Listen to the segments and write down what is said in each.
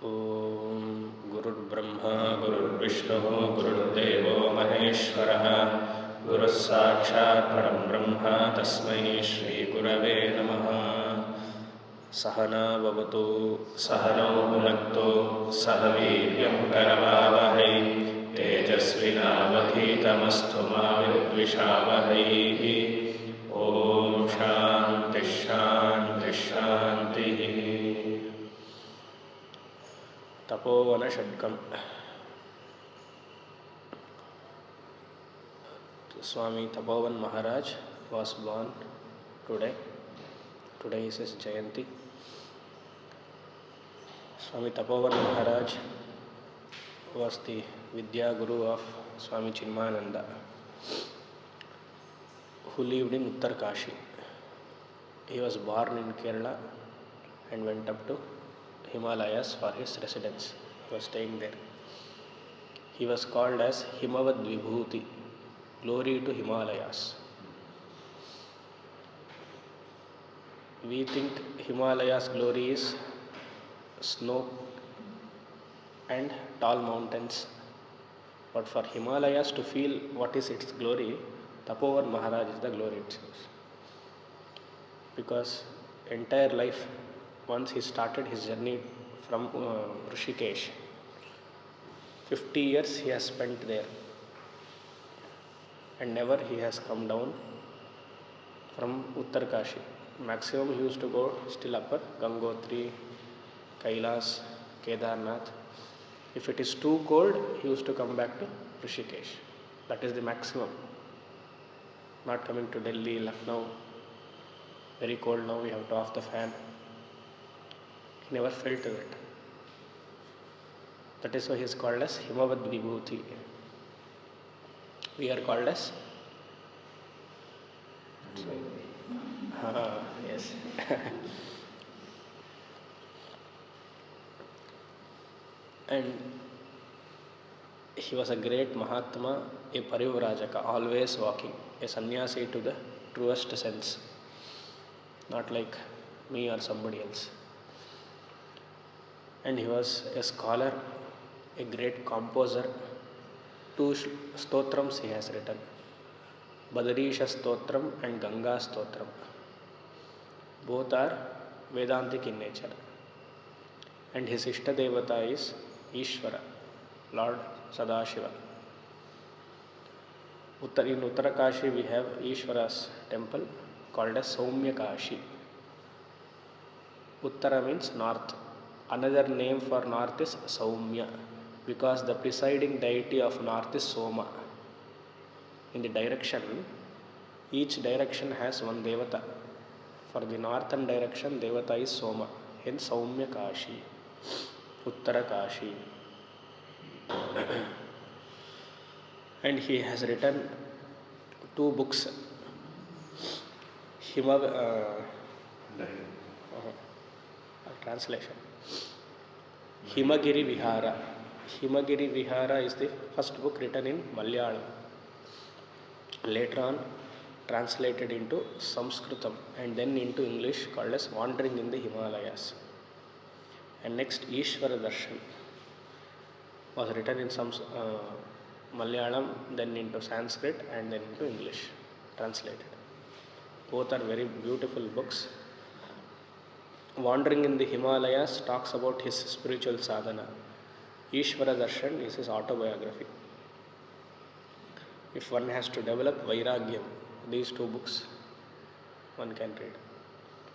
ಓಂ ಗುರುರ್ಬ್ರಹ್ಮ ಗುರುರ್ವಿಷ್ಣು ಗುರುರ್ದೇವೋ ಮಹೇಶ್ವರಃ ಗುರುಃ ಸಾಕ್ಷಾತ್ ಪರಬ್ರಹ್ಮ ತಸ್ಮೈ ಶ್ರೀ ಗುರವೇ ನಮಃ. ಸಹನಾ ಭವತು ಸಹನೌ ಭುನಕ್ತು ಸಹ ವೀರ್ಯಂ ಕರವಾವಹೈ ತೇಜಸ್ವಿನಾವಧೀತಮಸ್ತು ಮಾ ವಿದ್ವಿಷಾವಹೈ. ಓಂ ಶಾಂತಿ ಶಾಂತಿ ಶಾಂತಿ. ತಪೋವನ ಷಟ್ಕಂ. Swami Tapovan Maharaj was born today. Today is his Jayanti. Swami Tapovan Maharaj was the Vidya Guru of Swami Chinmayananda, who lived in Uttarkashi. He was born in Kerala and went up to Himalayas for his residence. He was staying there. He was called as Himavad Vibhuti, glory to Himalayas. We think Himalayas' glory is snow and tall mountains, but for Himalayas to feel what is its glory, Tapovan Maharaj is the glory itself. Because entire life, once he started his journey from Rishikesh, 50 years he has spent there, and never he has come down from Uttarkashi. Maximum he used to go still upper Gangotri, Kailas, Kedarnath. If it is too cold, he used to come back to Rishikesh. That is the maximum. Not coming to Delhi, Lucknow. Very cold now, we have to off the fan. He never felt it. That is why he is called as Himavad Vibhuti. We are called as yes. And he was a great Mahatma, a Parivrajaka, always walking, a sannyasi to the truest sense, not like me or somebody else. And he was a scholar, a great composer. 2 stotrams he has written, Badarisha Stotram and Ganga Stotram. Both are Vedantic in nature. And his Ishta Devata is Ishvara, Lord Sadashiva. In Uttarakashi we have Ishvara's temple called as Soumya Kashi. Uttara means north. Another name for north is Soumya, because the presiding deity of north is Soma. In the direction, each direction has one devata. For the northern direction, devata is Soma, hence Soumya Kashi, Uttara Kashi. And he has written 2 books. Translation. Himagiri Vihara. Himagiri Vihara is the first book written in Malayalam. Later on translated into Sanskritam and then into English, called as Wandering in the Himalayas. And next, Ishvara Darshan was written in some Malayalam, then into Sanskrit and then into English, translated. Both are very beautiful books. Wandering in the Himalayas talks about his spiritual sadhana. Ishvara Darshan is his autobiography. If one has to develop Vairagyam, these 2 books one can read.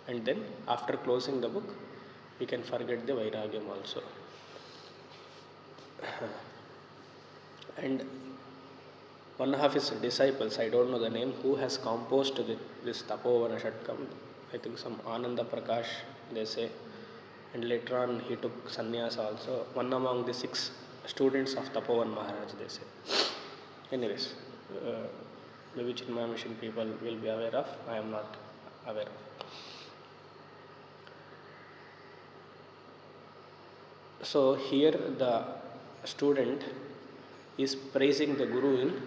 And then after closing the book, we can forget the Vairagyam also. And one of his disciples, I don't know the name, who has composed this Tapovana Shatkam, I think some Ananda Prakash they say, and later on he took sannyas also. One among the 6 students of Tapovan Maharaj, they say. Anyways, maybe Chinmaya Mission people will be aware of, I am not aware of. So here the student is praising the Guru in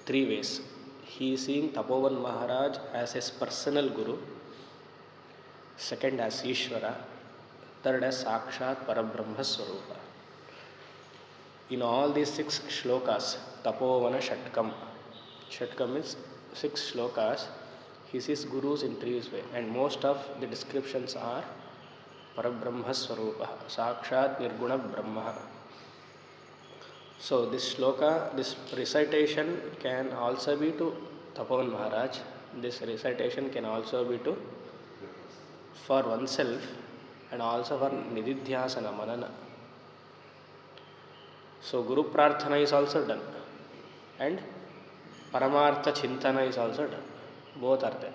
3 ways. He is seeing Tapovan Maharaj as his personal Guru, second as Ishvara, Third as Sakshat Parabrahma Swarupa. In all these 6 shlokas, Tapovana Shatkam. Shatkam is 6 shlokas. He sees gurus in 3 ways, and most of the descriptions are Parabrahma Swarupa, Sakshat Nirguna Brahma. So this shloka, this recitation can also be to Tapovan Maharaj. This recitation can also be to for oneself and also for Nididhyasana Manana. So Guru Prarthana is also done and Paramartha Chintana is also done. Both are there.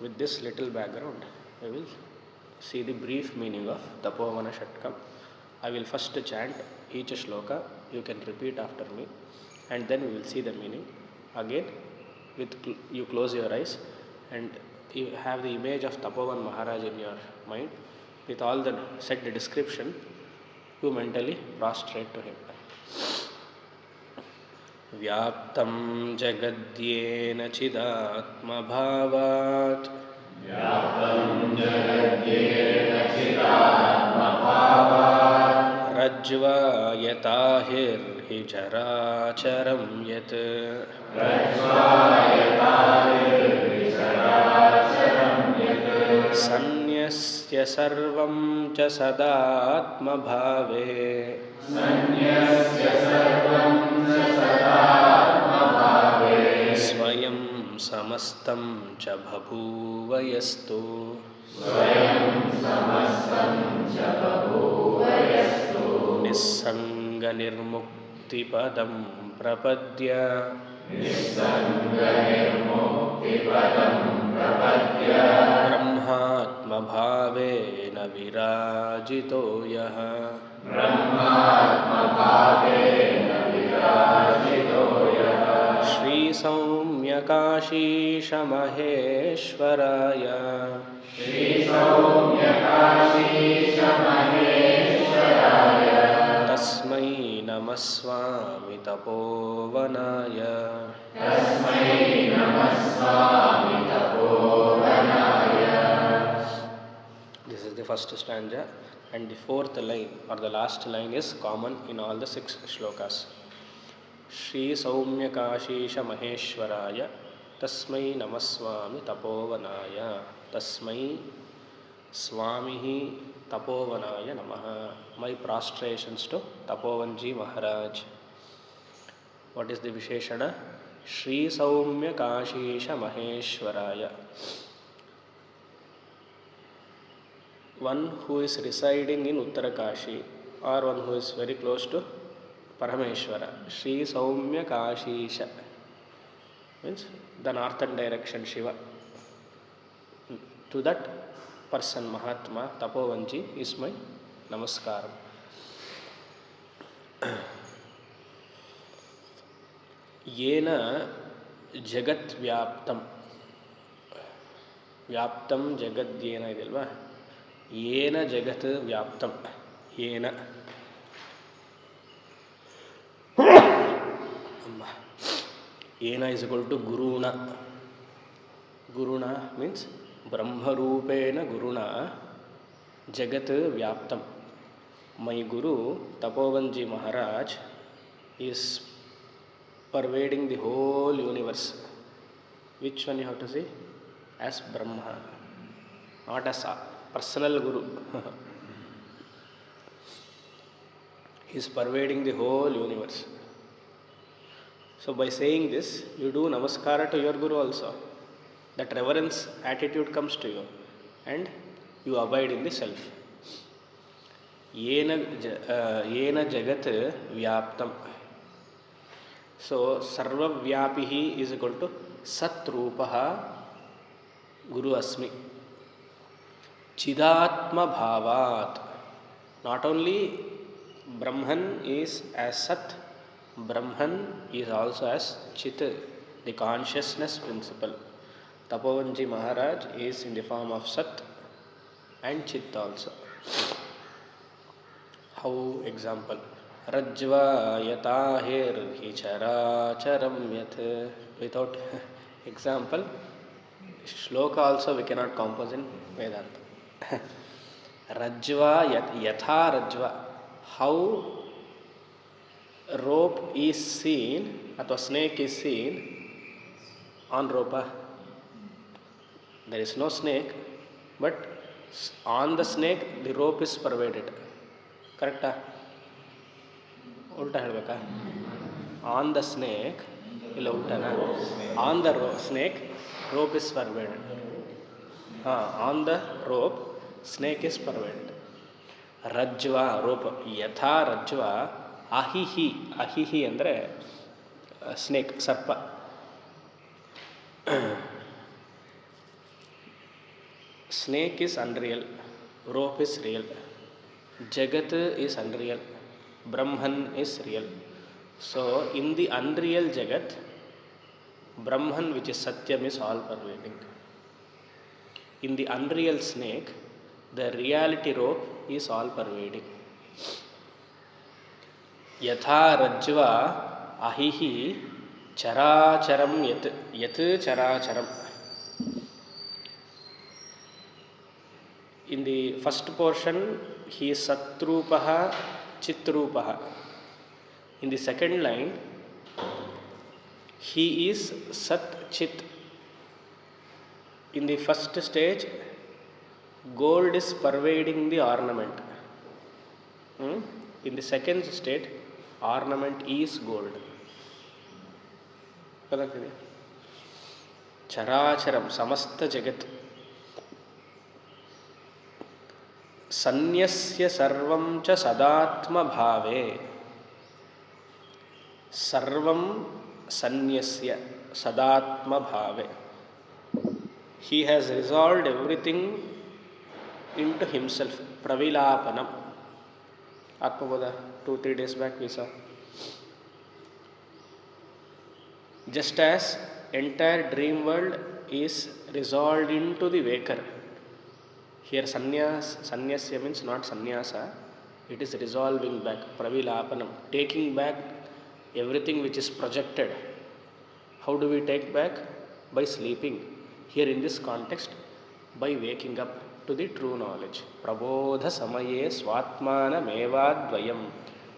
With this little background, I will see the brief meaning of Tapovana Shatkam. I will first chant each shloka. You can repeat after me, and then we will see the meaning. Again, you close your eyes and you have the image of Tapovan Maharaj in your mind. With all the said description, you mentally prostrate to him. व्याप्तं जगद्येन चिदात्मभावात् रज्ज्वा यथा हिर्हि चराचरं यत् सन्न्यस्य सर्वं च सदात्मभावे स्वयं समस्तं च बभूव यस्तु निस्सङ्गनिर्मुक्तिपदं प्रपद्य ब्रह्मात्मभावेन विराजितो यः श्रीसौम्यकाशीशमहेश्वराय तस्मै नमः स्वामी तपोवनाय This is the first stanza, and the fourth line or the last line is common in all the 6 shlokas. Shri Saumya Kashisha Maheshwaraya Tasmai Namaswami Tapovanaya Tasmai Swamihi Tapovanaya Namaha. My prostrations to Tapovanji Maharaj. What is the Visheshana? Shri Saumya Kashisha Maheshwaraya. One who is residing in Uttarakashi or one who is very close to Parameshwara. Shri Saumya Kashisha means the northern direction Shiva. To that person Mahatma Tapovanji is my namaskaram. Yena Jagat Vyaptam. Vyaptam Jagat Yena idilva. Yena Jagat Vyaptam. Yena. Yena is equal to Guruna. Guruna means Brahma Rupena Guruna Jagat Vyaptam. My Guru Tapovanji Maharaj is pervading the whole universe. Which one you have to say? As Brahma, not as a personal Guru. He is pervading the whole universe. So by saying this, you do namaskara to your Guru also. That reverence attitude comes to you and you abide in the self. Yena Jagat Vyaptam. So Sarva Vyapihi is equal to Sat Rupaha Guru Asmi. Chidatma Bhavat. Not only Brahman is as Sat, Brahman is also as Chit, the consciousness principle. Tapovanji Maharaj is in the form of Sat and Chit also. How? Example. Rajva yata hirhi characharam yath. Without example, shloka also we cannot compose in Vedanta. Rajva yatha rajva. How rope is seen ಅಥವಾ snake is seen on rope. There is no snake, but on the snake the rope is pervaded. ಕರೆಕ್ಟಾ? ಉಲ್ಟಾ ಹೇಳಬೇಕಾ? On the snake, ಇಲ್ಲ ಉಲ್ಟಾನಾ? On the snake rope is pervaded. ಹಾಂ, on the rope snake is pervaded. ರಜ್ವ rope, ಯಥಾ ರಜ್ವ ಅಹಿಹಿ. ಅಹಿಹಿ ಅಂದರೆ snake, ಸರ್ಪ. Snake is unreal, rope is real, Jagat is unreal, Brahman is real. So, in the unreal Jagat, Brahman, which is Satyam, is all pervading. In the unreal snake, the reality rope is all pervading. Yatha Rajva Ahihi Characharam Yat Characharam. In the first portion, he is Satrupaha, Chitrupaha. In the second line, he is Sat Chit. In the first stage, gold is pervading the ornament. In the second state, ornament is gold. Characharam, Samasta Jagat. Sanyasya sarvam cha sadatma bhave. Sarvam sanyasya sadatma bhave. He has resolved everything into himself. Pravilapanam. Atmabodha, 2-3 days back we saw. Just as entire dream world is resolved into the waker. Here sanyasya means not sannyasa, it is resolving back, pravilapanam, taking back everything which is projected. How do we take back? By sleeping. Here in this context, by waking up to the true knowledge. Prabodha samaye swatmana mevadvayam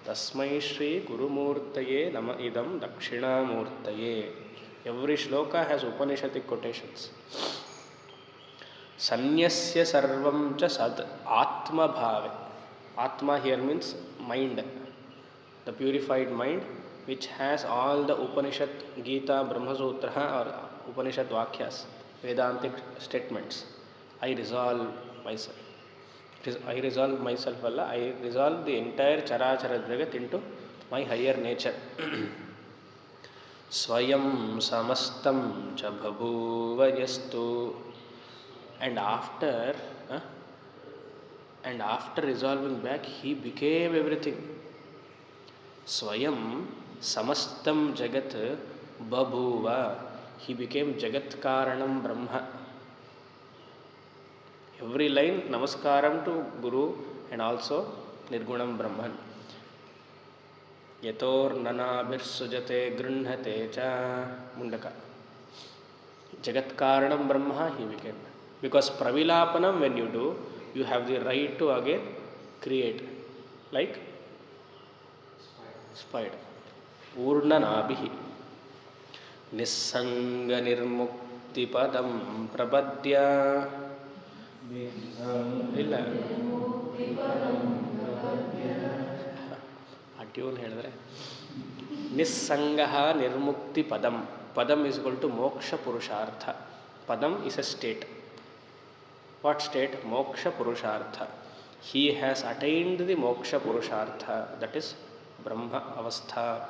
tasmai shri gurumurtaye nama idam dakshinamurtaye. Every shloka has Upanishadic quotations. Sanyasya sarvam cha sad atma bhave. Atma here means mind, the purified mind which has all the Upanishad, Gita, Brahma Sutra or Upanishad Vakyas, Vedantic statements. I resolve myself. I resolve myself, I resolve the entire Charachara Jagat into my higher nature. Swayam samastam cha bhabuva yastu. And after resolving back, he became everything. Swayam samastam jagat babhuva. He became Jagat Karanam Brahma. Every line namaskaram to Guru and also Nirgunam Brahman. Yator nanabhir sujate grunhate cha Mundaka. Jagat Karanam Brahma he became. Because pravilapanam, when you do, you have the right to again create. Like spider. Urnanabhihi. Nissanga nirmukti padam prabadya. Illa. A tune ಹೇಳಿದ್ರೆ Nissangaha nirmukti padam. Padam is equal to moksha purushartha. Padam is a state. What state? Moksha Purushartha. He has attained the Moksha Purushartha, that is Brahma Avastha,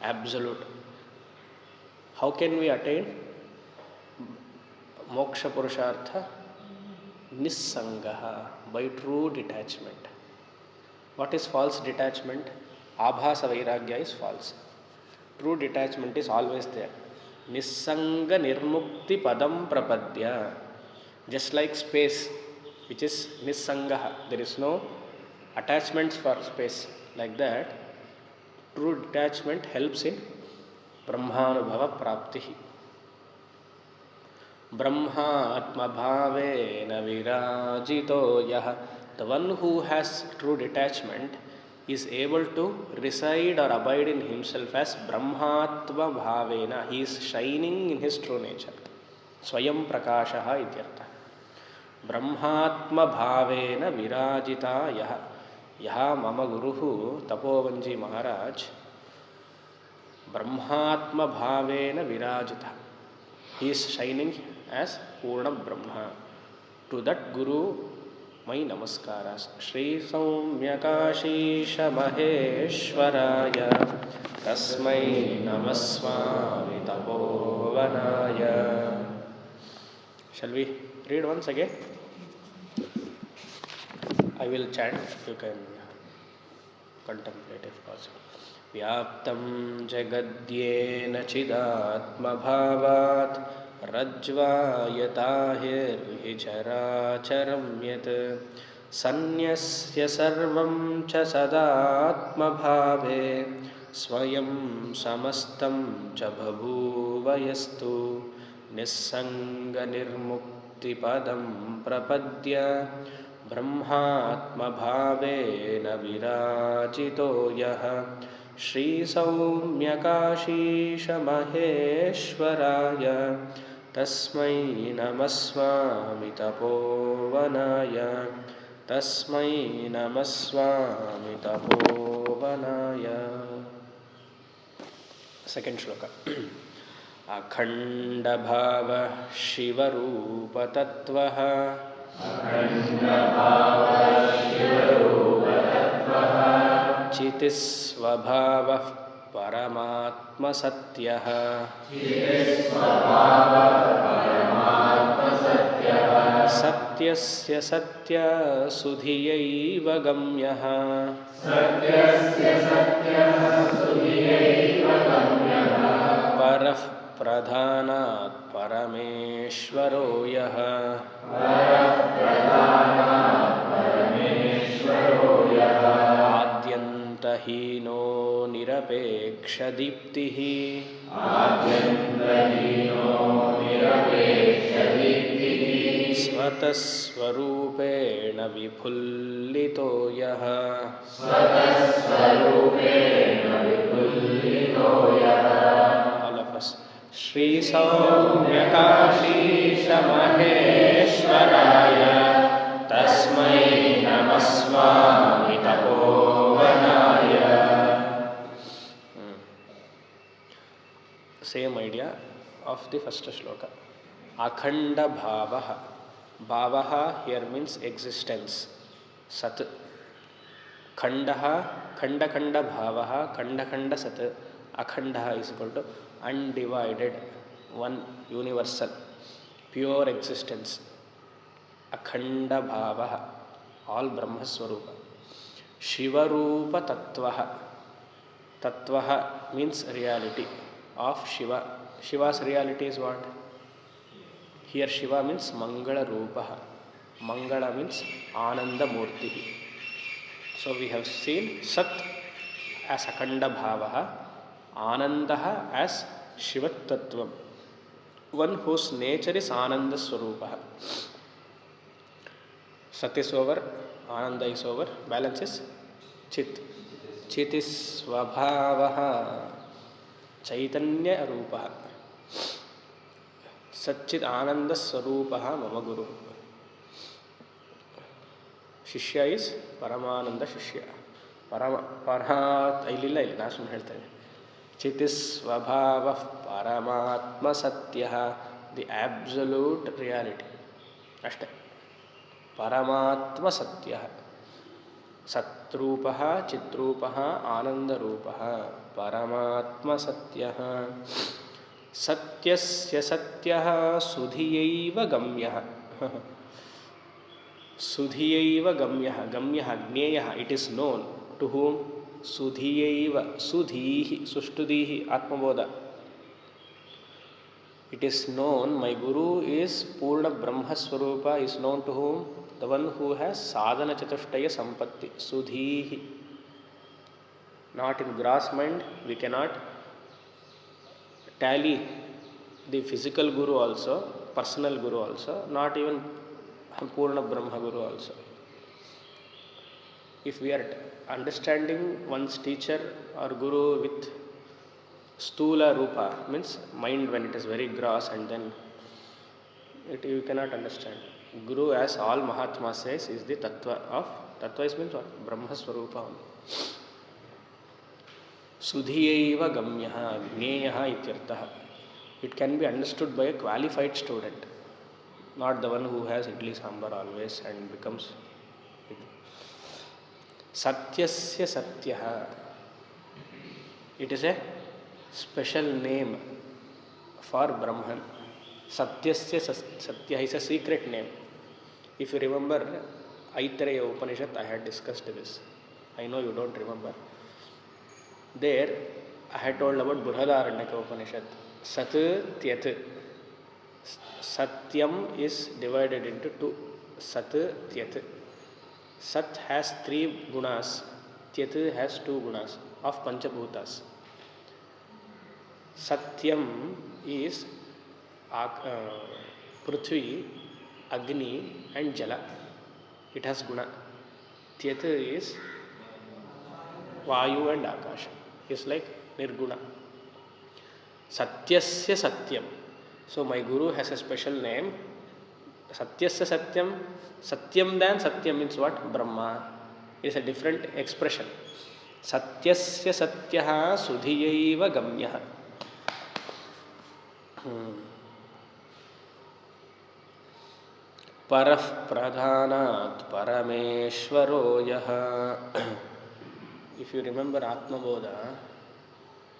absolute. How can we attain Moksha Purushartha? Nissangaha, by true detachment. What is false detachment? Abhasa Vairagya is false. True detachment is always there. Nissanga Nirmukti Padam Prapadya. Just like space, which is Nissangaha, there is no attachments for space. Like that, true detachment helps in Brahmanubhava Praptihi. Brahmatma-bhavena virajito yah. The one who has true detachment is able to reside or abide in himself as Brahmatma-bhavena. He is shining in his true nature. Swayam prakashaha ityartha. Brahmatma-bhavena virajita yah. Yah mama guruhu Tapovanji Maharaj Brahmatma-bhavena virajita. He is shining as Purna Brahma. To that Guru, my namaskaras. Shri Saumyakashisha Maheshwaraya Tasmai Namaswami Tapovanaya. Shall we read once again? I will chant, you can contemplate if possible. Vyaptam jagadhyena chidatmabhavat rajvayatahirhi characharam yat sanyasya sarvam cha sadatmabhave swayam samastam cha bhabhuvayastu nissanga nirmukti padam prapadya Brahmatma-bhavena virajito yah Shri Saumyakashisha Maheshwaraya Tasmai Namaswami Tapovanaya Tasmai Namaswami Tapovanaya. Second shloka. Akhanda bhava shivarupa tattvaha चितिस्वभावः परमात्मसत्यः सत्यस्य सत्यसुधियैव गम्यः परः प्रधानात् परमेश्वरो यः आद्यन्तहीनो निरपेक्षदीप्तिः स्वतस्वरूपेण विफुल्लितो यः All of us. Shri Saumyakashisha Maheshwaraya Tasmai Namaswami Tapovanaya. Same idea of the first shloka. Akhanda bhavaha. Bhavaha here means existence. Sat. Khandaha, khanda khanda bhavaha, khanda khanda sat. Akhandaha is equal to undivided, one universal, pure existence. Akhanda bhavaha, all Brahma Swarupa. Shivarupa tattvaha. Tattvaha means reality of Shiva. Shiva's reality is what? Here Shiva means Mangala Rupaha. Mangala means Ananda Murti. So we have seen Sat as Akhanda Bhavaha, Anandaha as Shivat Tattvam, one whose nature is Ananda Swarupaha. Sat is over, Ananda is over, balance is Chit. Chit is Svabhavaha, Chaitanya Rupaha. Satchit Ananda Swarupaha Mama Guru. Shishya is Paramananda Shishya. Parhat Ililla il Nasum ಹೇಳ್ತೇನೆ. Chitis Svabhava Paramatma Satyaha, the absolute reality. Ashte. Paramatma Satyaha. Satrupaha, Chitrupaha, Anandarupaha. Paramatma Satyaha. Satyasya Satyaha Sudhiyaiva Gamyaha. Sudhiyaiva Gamyaha. Gamyaha, Gneyaha. It is known. To whom? Sudhiyaiva. Sudhihi. Sushtudihi. Atmabodha. It is known. My Guru is Purna Brahma Swarupa. Is known to whom? The one who has Sadhana Chatushtaya Sampatti. Sudhihi. Not in gross mind. We cannot tally the physical Guru also. personal guru also, not even Purna Brahma Guru also. If we are understanding one's teacher or guru with stula rupa, means mind when it is very gross, and then you cannot understand. Guru, as all Mahatma says, is the tattva of, tattva is means what? Brahma Swarupa. Sudhiyaiva gamyaha, gneyaha ityartaha. It can be understood by a qualified student, not the one who has idli sambar always and becomes. Satyasya Satyaha. It is a special name for Brahman. Satyasya Satya is a secret name. If you remember Aitareya Upanishad, I had discussed this. I know you don't remember. There I had told about Brihadaranyaka Upanishad. Sat Tyat. Satyam is divided into two. Sat Tyat. Sat has 3 gunas, Tyat has 2 gunas of Panchabhutas. Satyam is Prithvi, Agni and Jala. It has guna. Tyat is Vayu and Akasha. It's like Nirguna. Satyasya Satyam. So my guru has a special name. Satyasya Satyam. Satyam than Satyam means what? Brahma. It is a different expression. Satyasya Satyaha Sudhiyaiva Gamyaha. Parah Pradhanat Parameshwaro Yaha. If you remember Atma Bodha,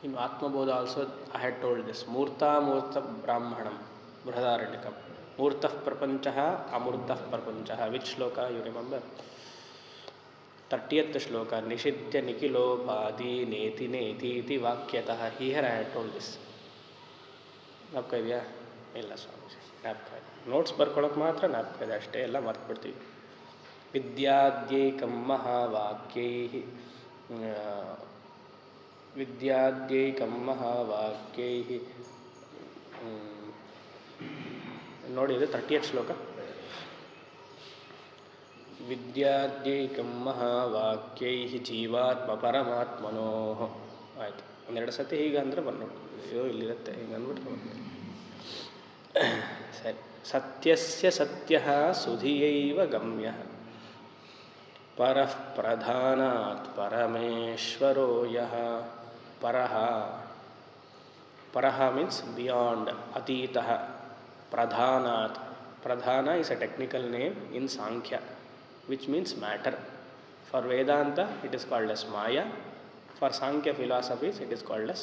in Atma Bodha also I had told this. Murta Murta Brahmanam Brihadaranyakam. Murtah Prapanchaha, Amurtah Prapanchaha. Which shloka you remember? 30th shloka. Nishidya Nikilo Padi Neti Neti Iti Vakyataha. Here I had told this. Napka idya? Illa Swamiji. Napka. Notes barkolak matra napka ide ashte ella martu bidtivi. Vidyadyekam Mahavakyaihi Vidyadyekam Mahavakyaihi. ನೋಡಿ ಇದು 30th ಶ್ಲೋಕ. ವಿದ್ಯಾದ್ಯೈಕಂ ಮಹಾವಾಕ್ಯೈಃ ಜೀವಾತ್ಮ ಪರಮಾತ್ಮನೋ. ಆಯಿತು, ಒಂದೆರಡು ಸತಿ ಹೀಗೆ ಅಂದರೆ ಬಂದ್ಬಿಟ್ಟು ಅಯ್ಯೋ ಇಲ್ಲಿರುತ್ತೆ ಹಿಂಗೆ ಅಂದ್ಬಿಟ್ಟು. ಸರಿ. ಸತ್ಯಸ್ಯ ಸತ್ಯಃ ಸುಧಿಯೈವ ಗಮ್ಯಃ ಪರಃ ಪ್ರಧಾನಾತ್ ಪರಮೇಶ್ವರೋ ಯಃ. ಪರಃ, ಪರಃ ಮೀನ್ಸ್ ಬಿಯಾಂಡ್, ಅತೀತಃ. Pradhanat. Pradhana is a technical name in Sankhya, which means matter. For Vedanta, it is called as Maya. For Sankhya philosophies, it is called as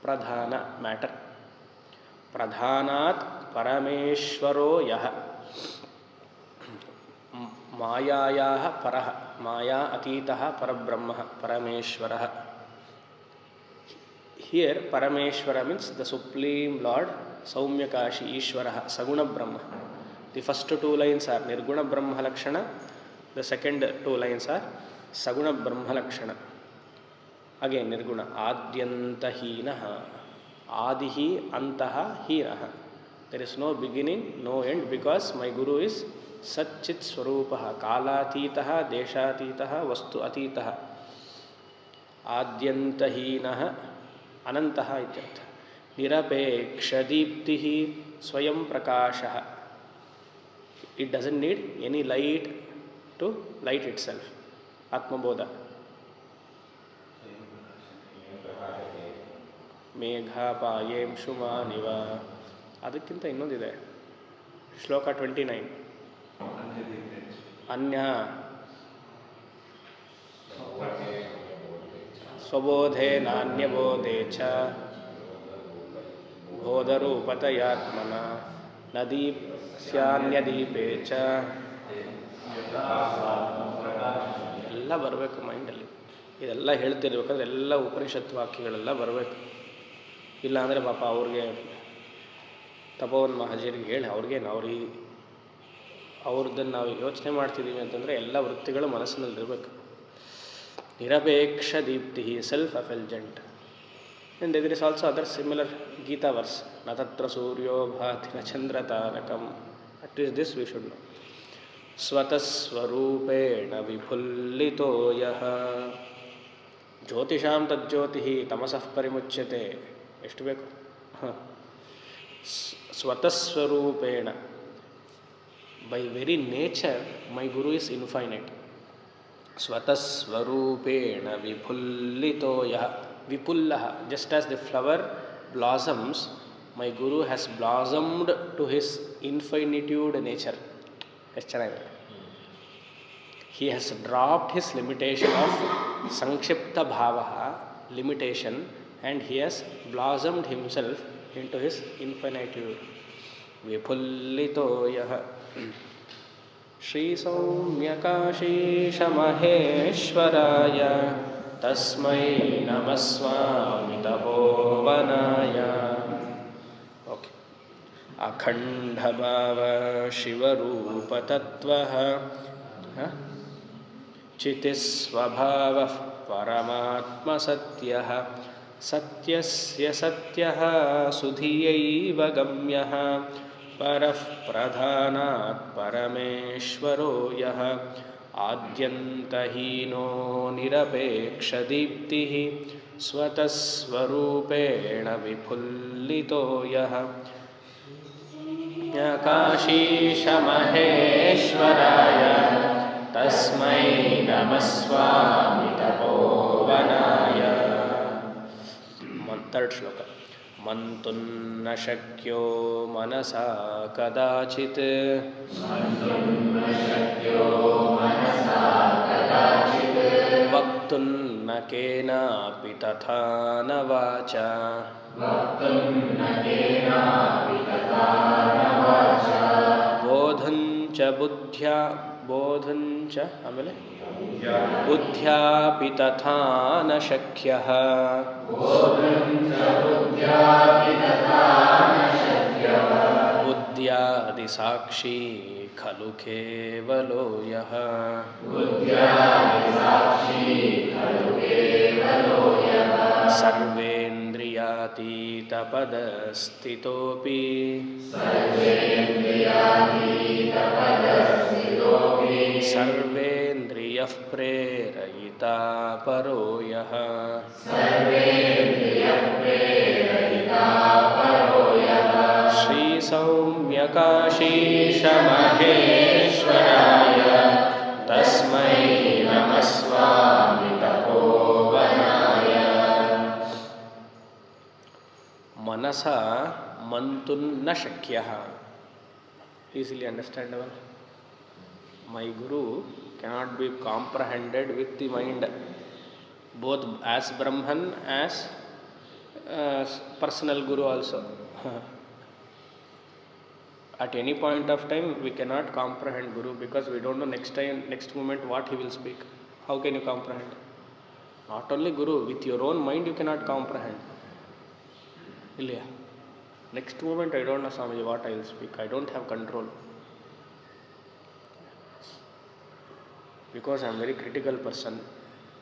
Pradhana, matter. Pradhanat Parameshwaro Yaha. Mayayaha Paraha. Maya Atitaha Parabrahmaha. Parameshwaraha. Here, Parameshwara means the Supreme Lord, Saumyakashi Ishwaraha, Saguna Brahma. The first 2 lines are Nirguna Brahma Lakshana. The second 2 lines are Saguna Brahma Lakshana. Again, Nirguna. Adyanta Hinaha. Adihi Antaha Hinaha. There is no beginning, no end, because my Guru is Satchit Swarupaha. Kalatitaha, Deshatitaha, Vastu Atitaha. Adyanta Hinaha. Anantaha ityartha. Nirapeksha Deeptihi Swayam Prakashaha. It doesn't need any light to light itself. Atma Bodha. Megha Payem Shumaniva. ಅದಕ್ಕಿಂತ ಇನ್ನೊಂದಿದೆ. ಶ್ಲೋಕ 29. ಅನ್ಯ ಸ್ವಬೋಧೆ ನಾನ್ಯಬೋಧೆ ಚ ಬೋಧರೂಪತಯಾತ್ಮನ ನದೀಪ್ಸ್ಯಾನ್ಯದೀಪೇ ಚ. ಎಲ್ಲ ಬರಬೇಕು ಮೈಂಡಲ್ಲಿ. ಇದೆಲ್ಲ ಹೇಳ್ತಿರ್ಬೇಕಾದ್ರೆ ಎಲ್ಲ ಉಪನಿಷತ್ ವಾಕ್ಯಗಳೆಲ್ಲ ಬರಬೇಕು. ಇಲ್ಲಾಂದರೆ ಪಾಪ ಅವ್ರಿಗೆ ತಪೋವನ್ ಮಹಾಜರಿಗೆ ಹೇಳಿ ಅವ್ರದ್ದನ್ನು ನಾವು ಯೋಚನೆ ಮಾಡ್ತಿದ್ದೀವಿ ಅಂತಂದರೆ ಎಲ್ಲ ವೃತ್ತಿಗಳು ಮನಸ್ಸಿನಲ್ಲಿರಬೇಕು. ನಿರಪೇಕ್ಷ ದೀಪ್ತಿ, self effulgent. And there is also other similar Gita verse. Na tatra suryo bhati na chandra tarakam. At least this we should know. Swataswarupena vipullito yaha jyotisham tadjyotihi tamasah parimuchyate. ಎಷ್ಟು ಬೇಕು? Swataswarupena. By very nature, my Guru is infinite. Swataswarupena vipullito yaha. Vipullaha. Just as the flower blossoms, my Guru has blossomed to his infinitude nature. He has dropped his limitation of Sankshipta Bhavaha, limitation, and he has blossomed himself into his infinitude. Vipullito yaha. Shri Saumyakashisha Maheshwaraya Tasmai Namaswami Tapovanaya. Okay. Akhanda Bhava Shivarupa Tattvaha Chitisvabhavah Paramatma Satyaha Satyasya Satyaha Sudhiyaiva Gamyaha Parah Pradhanat Parameshwaro Yaha Adyantahino Nirapeksha Diptihi Swataswarupena Vipullito Yaha Yakashisha Maheshwaraya Tasmai Namaswami Tapovanaya. Third shloka. Mantunna shakyo manasa kadachit vaktunna kenapi tatha na vacha bodhancha bodhancha amele बुद्ध्यापि तथा न शक्यः बुद्ध्यादिसाक्षी खलु केवलो यः सर्वेन्द्रियातीतपदस्थितोऽपि सर्वेन्द्रियः प्रेरयिता परो यः श्री सौम्यकाशीश महेश्वराय तस्मै नमः स्वामी तपोवनाय. मनसा मन्तुं न शक्यः. Easily understandable. My Guru cannot be comprehended with the mind, both as Brahman as personal Guru also. At any point of time we cannot comprehend Guru because we don't know next moment what he will speak. How can you comprehend? Not only Guru, with your own mind you cannot comprehend. Ilya. Next moment I don't know Swamiji what I will speak. I don't have control. Because I am very critical person.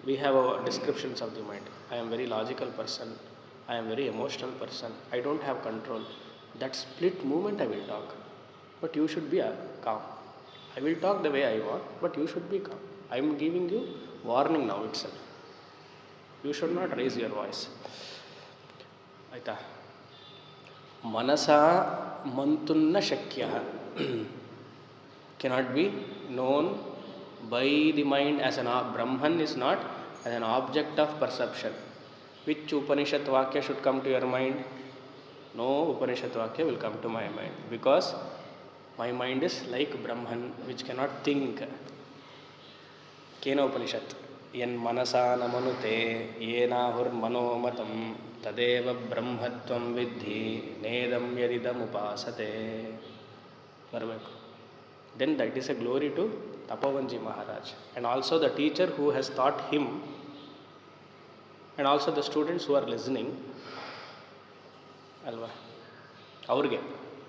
We have our descriptions of the mind. I am very logical person. I am very emotional person. I don't have control. That split moment I will talk. But you should be calm. I will talk the way I want, but you should be calm. I am giving you warning now itself. You should not raise your voice. Aita. Manasa mantunna shakyah cannot be known by the mind as an Brahman is not as an object of perception. Which Upanishad Vakya should come to your mind? No Upanishad Vakya will come to my mind because my mind is like Brahman which cannot think. Kena Upanishad Yen manasa namanute yenahur manomatam tadeva brahmatvam vidhi nedam yadidam upasate. Then that is a glory to Tapovanji Maharaj and also the teacher who has taught him and also the students who are listening. Alva. Aurge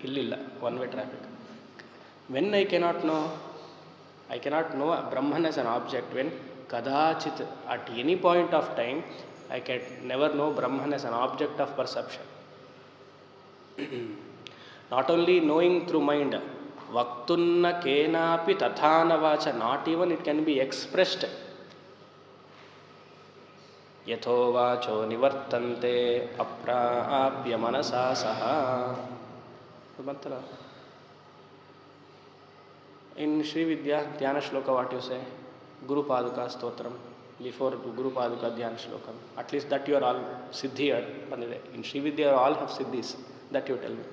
illilla one way traffic. When I cannot know Brahman as an object when kadachit at any point of time I can never know Brahman as an object of perception. Not only knowing through mind, vaktunna kenapi tathana vacha, not even it can be expressed. Yatho vacho nivartante apraapya manasa saha. In Sri Vidya Dhyana Shloka, what you say? Guru Paduka Stotram. Before Guru Paduka Dhyana Shlokam. At least that you are all Siddhi. In Sri Vidya, all have Siddhis. That you tell me.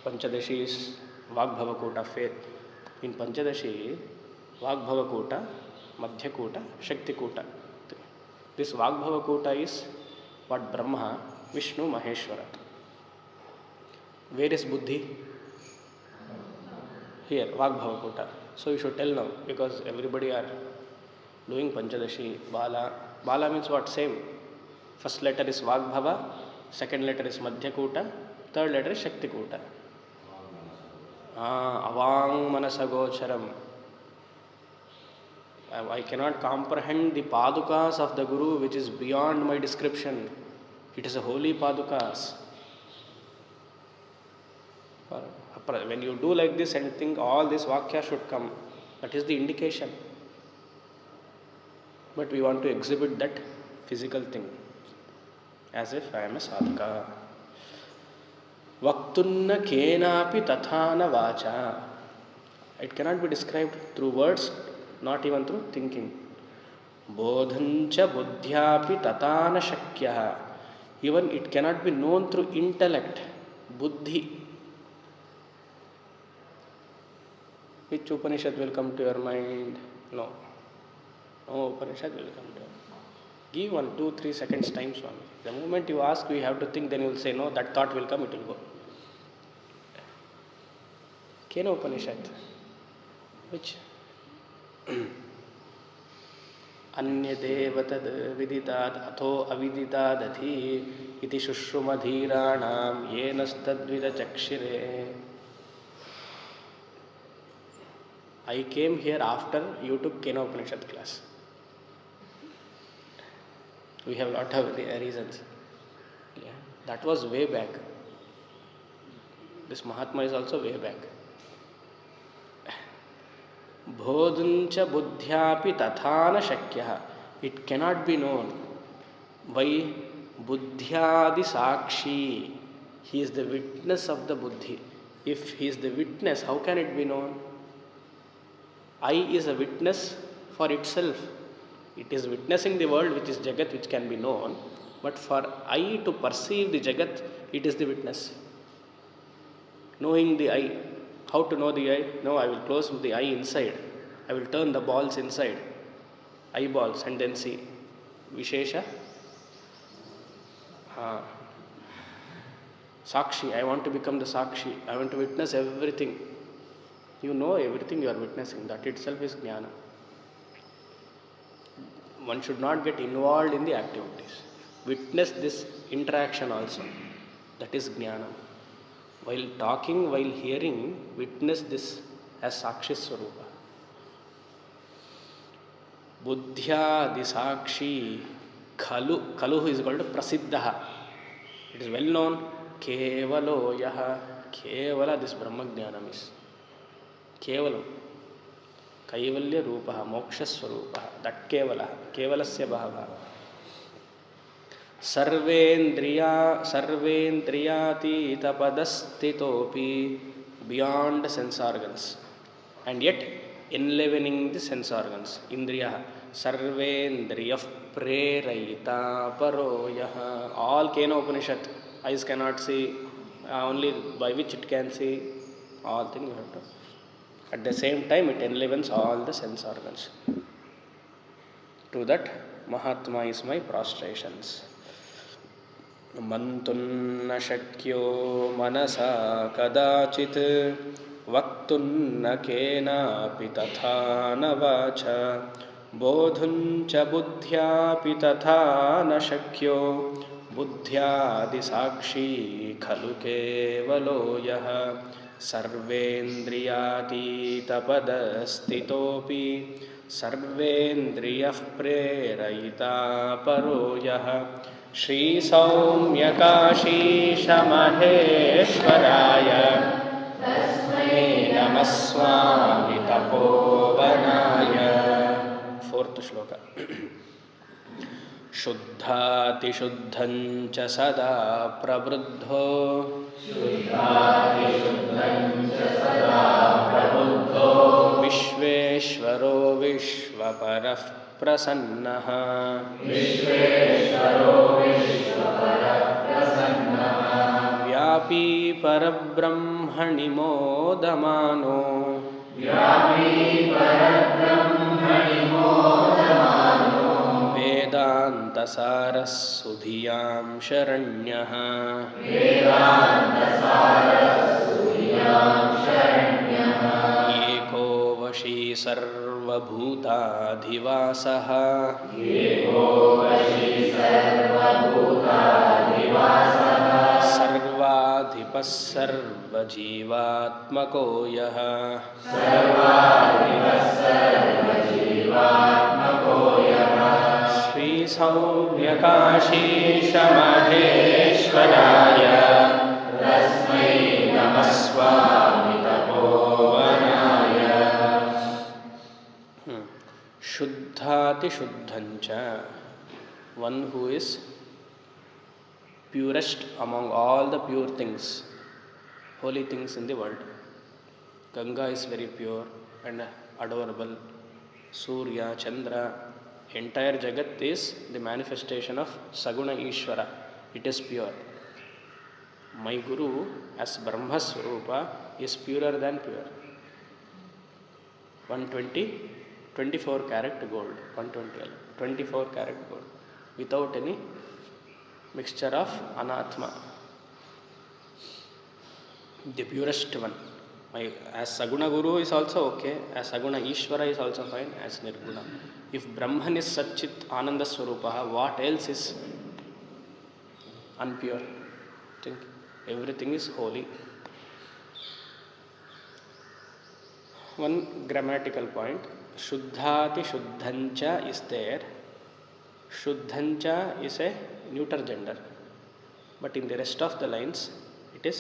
Panchadashi is Vagbhavakuta, faith. In Panchadashi, Vagbhavakuta, Madhyakuta, Shaktikuta. This Vagbhavakuta is what Brahma, Vishnu, Maheshwara. Where is Buddhi? Here, Vagbhavakuta. So you should tell now, because everybody are doing Panchadashi, Bala. Bala means what? Same. First letter is Vagbhava, second letter is Madhyakuta, third letter is Shaktikuta. Avang Manasagocharam. I cannot comprehend the Padukas of the Guru, which is beyond my description. It is a holy Padukas. When you do like this and think all this Vakya should come, that is the indication. But we want to exhibit that physical thing as if I am a sadhaka. Vaktunna kenapi tathana vacha. It cannot be described through words, not even through thinking. Bodhancha buddhyapi tatana shakya. Even it cannot be known through intellect, buddhi. Which Upanishad will come to your mind? No. No Upanishad will come to you. Give 1, 2, 3 seconds time, Swami. The moment you ask, we have to think, then you will say, no, that thought will come, it will go. Kena Upanishad? Which? Anyadevatad viditad atho aviditadati iti shushrumadhiranam yenastadvida chakshire. I came here after you took Kena Upanishad class. We have a lot of reasons. Yeah. That was way back. This Mahatma is also way back. Bodhancha buddhyapi tathana shakya. It cannot be known. Why? Buddhyadi sakshi. He is the witness of the buddhi. If he is the witness, how can it be known? I is a witness for itself. It is witnessing the world, which is Jagat, which can be known. But for I to perceive the Jagat, it is the witness. Knowing the I. How to know the I? No, I will close the eye inside. I will turn the balls inside. Eyeballs and then see. Vishesha. Sakshi. I want to become the Sakshi. I want to witness everything. You know everything you are witnessing. That itself is Jnana. One should not get involved in the activities. Witness this interaction also. That is Jnana. While talking, while hearing, witness this as Sakshi Swarupa. Buddhya di Sakshi Khalu. Khalu is called Prasiddha. It is well known. Kevalo Yaha. Kevala, this Brahma Jnanam is. Kevalam. Kaivalya Rupaha, Moksha Swarupaha. That Kevala. Kevalasya Bhava. Sarvendriyati tapadastitopi, beyond sense organs. And yet enlivening the sense organs. Indriya. Sarvendriyah prerayita paroyaha. All Kena Upanishad. Eyes cannot see. Only by which it can see. All things you have to. At the same time, it enlivens all the sense organs. To that, Mahatma is my prostrations. Mantunna shakyo manasa kadachit vaktunna kenapi tathana vacha bodhuncha buddhyapi tathana shakyo buddhyadi sakshi khalu kevalo yaha sarvendriyati tapadastitopi ಸರ್ವೇಂದ್ರಿಯಃ ಪ್ರೇರಯಿತಾ Paro ಯಃ Shri ಸೌಮ್ಯಕಾಶೀಶ ಮಹೇಶ್ವರಾಯ ತಸ್ಮೈ ನಮಃ ಸ್ವಾಮಿ ತಪೋವನಾಯ. Fourth ಶ್ಲೋಕ. ಶುದ್ಧಾತಿಶುದ್ಧಂ ಚ ಸದಾ ಪ್ರವೃದ್ಧೋ ವಿಶ್ವೇಶ್ವರೋ ವಿಶ್ವಪರಃ ಪ್ರಸನ್ನಃ ವ್ಯಾಪೀ ಪರಬ್ರಹ್ಮಣಿ ಮೋದಮಾನೋ ವೇದಾಂತಸಾರಃ ಸುಧಿಯಾಂ ಶರಣ್ಯಃ ಏಕೋ ವಶೀ ಸರ್ವಭೂತಾಧಿವಾಸಃ ಸರ್ವಾಧಿಪಃ ಸರ್ವಜೀವಾತ್ಮಕೋ ಯಃ ಶ್ರೀ ಸೌಮ್ಯಕಾಶೀಶ ಮಹೇಶ್ವರಾಯ ತಸ್ಮೈ ನಮಃ ಸ್ವಾಮಿ ತಪೋವನಾಯ. ಶುದ್ಧಾತಿಶುದ್ಧಂಚ, one who is purest among all the pure things, holy things in the world. Ganga is very pure and adorable. Surya, Chandra, entire Jagat is the manifestation of Saguna Ishvara. It is pure. My Guru, as Brahma Swarupa, is purer than pure. 24 karat gold, 120, 24 karat gold, without any mixture of anatma. The purest one. As Saguna Guru is also okay, as Saguna Ishvara is also fine, as Nirguna. If Brahman is Satchit Ananda Swarupa, what else is unpure? Think everything is holy. One grammatical point. Shuddhati Shuddhancha is there. Shuddhancha is a neuter gender, but in the rest of the lines it is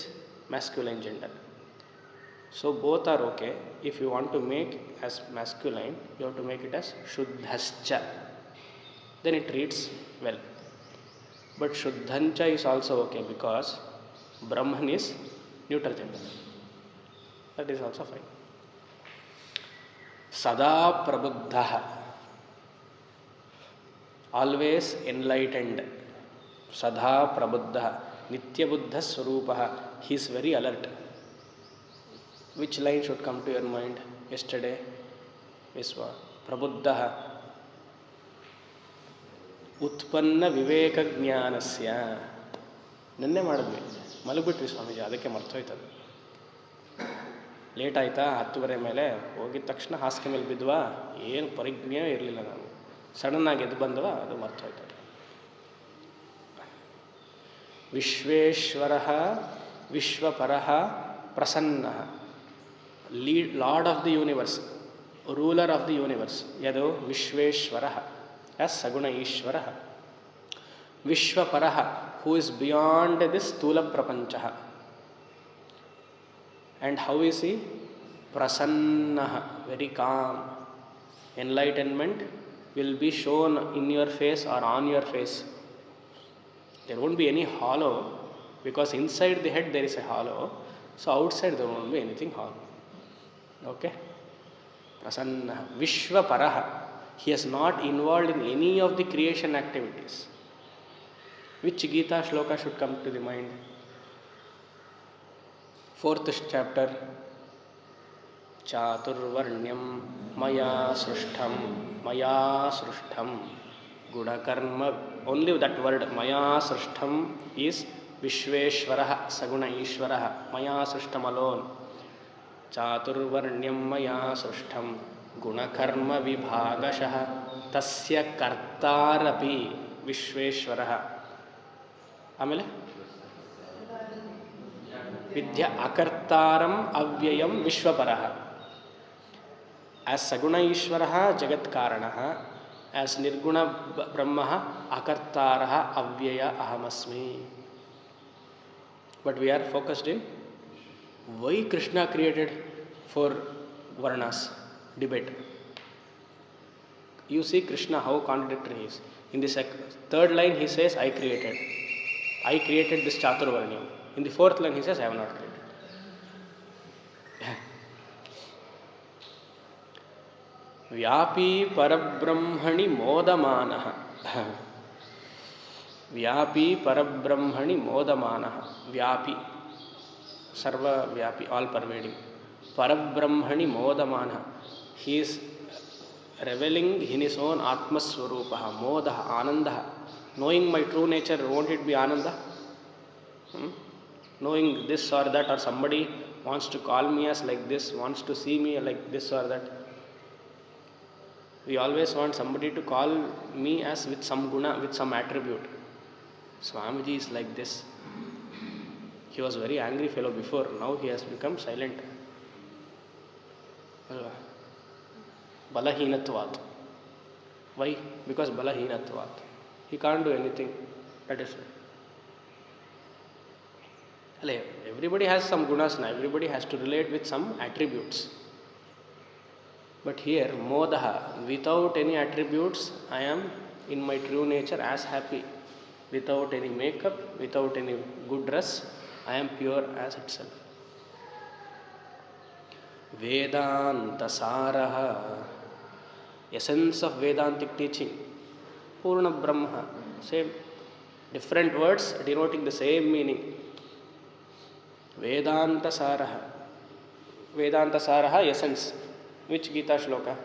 masculine gender. So both are okay. If you want to make as masculine, you have to make it as Shuddhascha. Then it reads well. But Shuddhancha is also okay because Brahman is neuter gender. That is also fine. Sada Prabuddha, always enlightened. Sadha Prabuddha, Nitya Buddha Swarupaha, he is very alert. Which line should come to your mind yesterday? Viswa. Prabuddha. Utpanna Viveka Jnanasya. Nanne madadvi. Malugbiಟ್ವಿ Swamiji, ಅದಕ್ಕೆ ಮರ್ತೋಯ್ತದೆ. Late ಆಯಿತಾ, 10:30 ಮೇಲೆ ಹೋಗಿದ ತಕ್ಷಣ ಹಾಸಿಗೆ ಮೇಲೆ ಬಿದ್ವಾ, ಏನು ಪರಿಜ್ಞೆ ಇರಲಿಲ್ಲ. ನಾವು ಸಡನ್ನಾಗಿ ಎದ್ದು ಬಂದವ, ಅದು ಮರ್ತೋಯ್ತದೆ. ವಿಶ್ವೇಶ್ವರಃ ವಿಶ್ವಪರಃ ಪ್ರಸನ್ನಃ, lord of the universe, ruler of the universe. ಯದು ವಿಶ್ವೇಶ್ವರಃ ಆಸ್ ಸಗುಣ ಈಶ್ವರಃ. ವಿಶ್ವಪರಃ, ಹೂ ಇಸ್ ಬಿಯಾಂಡ್ ದಿಸ್ ಸ್ಥೂಲ ಪ್ರಪಂಚ. And how is he? Prasannah, very calm. Enlightenment will be shown in your face or on your face. There won't be any hollow, because inside the head there is a hollow. So outside there won't be anything hollow. Okay? Prasannah. Vishwaparaha. He is not involved in any of the creation activities. Which Gita shloka should come to the mind? 4th chapter. Chaturvarnyam maya srushtam gunakarma. Only that word maya srushtam is Vishveshwarah, Saguna Ishwarah. Maya srushtam alone. Chaturvarnyam maya srushtam gunakarma vibhagashah tasya kartarapi Vishveshwarah. ಆಮೇಲೆ ವಿದ್ಯಾ ಅಕರ್ತಾರಂ ಅವ್ಯಯಂ ವಿಶ್ವಪರಃ. as Saguna Ishvaraha Jagat Karanaha, as Nirguna Brahmaha Akartaraha Avyaya Ahamasmi. But we are focused in why Krishna created 4 Varnas. Debate. You see Krishna how contradictory he is. In the third line he says, I created this Chaturvarnyam. In the fourth line he says, I have not created. Vyapi Parabrahmani Modamanaha. Vyapi Parabrahmani Modamanaha. Vyapi. Sarva Vyapi, all pervading. Parabrahmani Modamanaha. He is reveling in his own Atma Swarupaha, Modaha, Anandaha. Knowing my true nature, won't it be Ananda? Knowing this or that, or somebody wants to call me as like this, wants to see me like this or that. We always want somebody to call me as with some guna, with some attribute. Swamiji is like this. He was very angry fellow before, now he has become silent. Balahinatvat. Why? Because Balahinatvat. He can't do anything. That is why. Everybody has some gunas now. Everybody has to relate with some attributes. But here, Modaha, without any attributes, I am in my true nature as happy. Without any makeup, without any good dress, I am pure as itself. Vedanta Saraha, essence of Vedantic teaching, Purna Brahma, same, different words denoting the same meaning. Vedanta Saraha, Vedanta Saraha, essence. Which Gita shloka?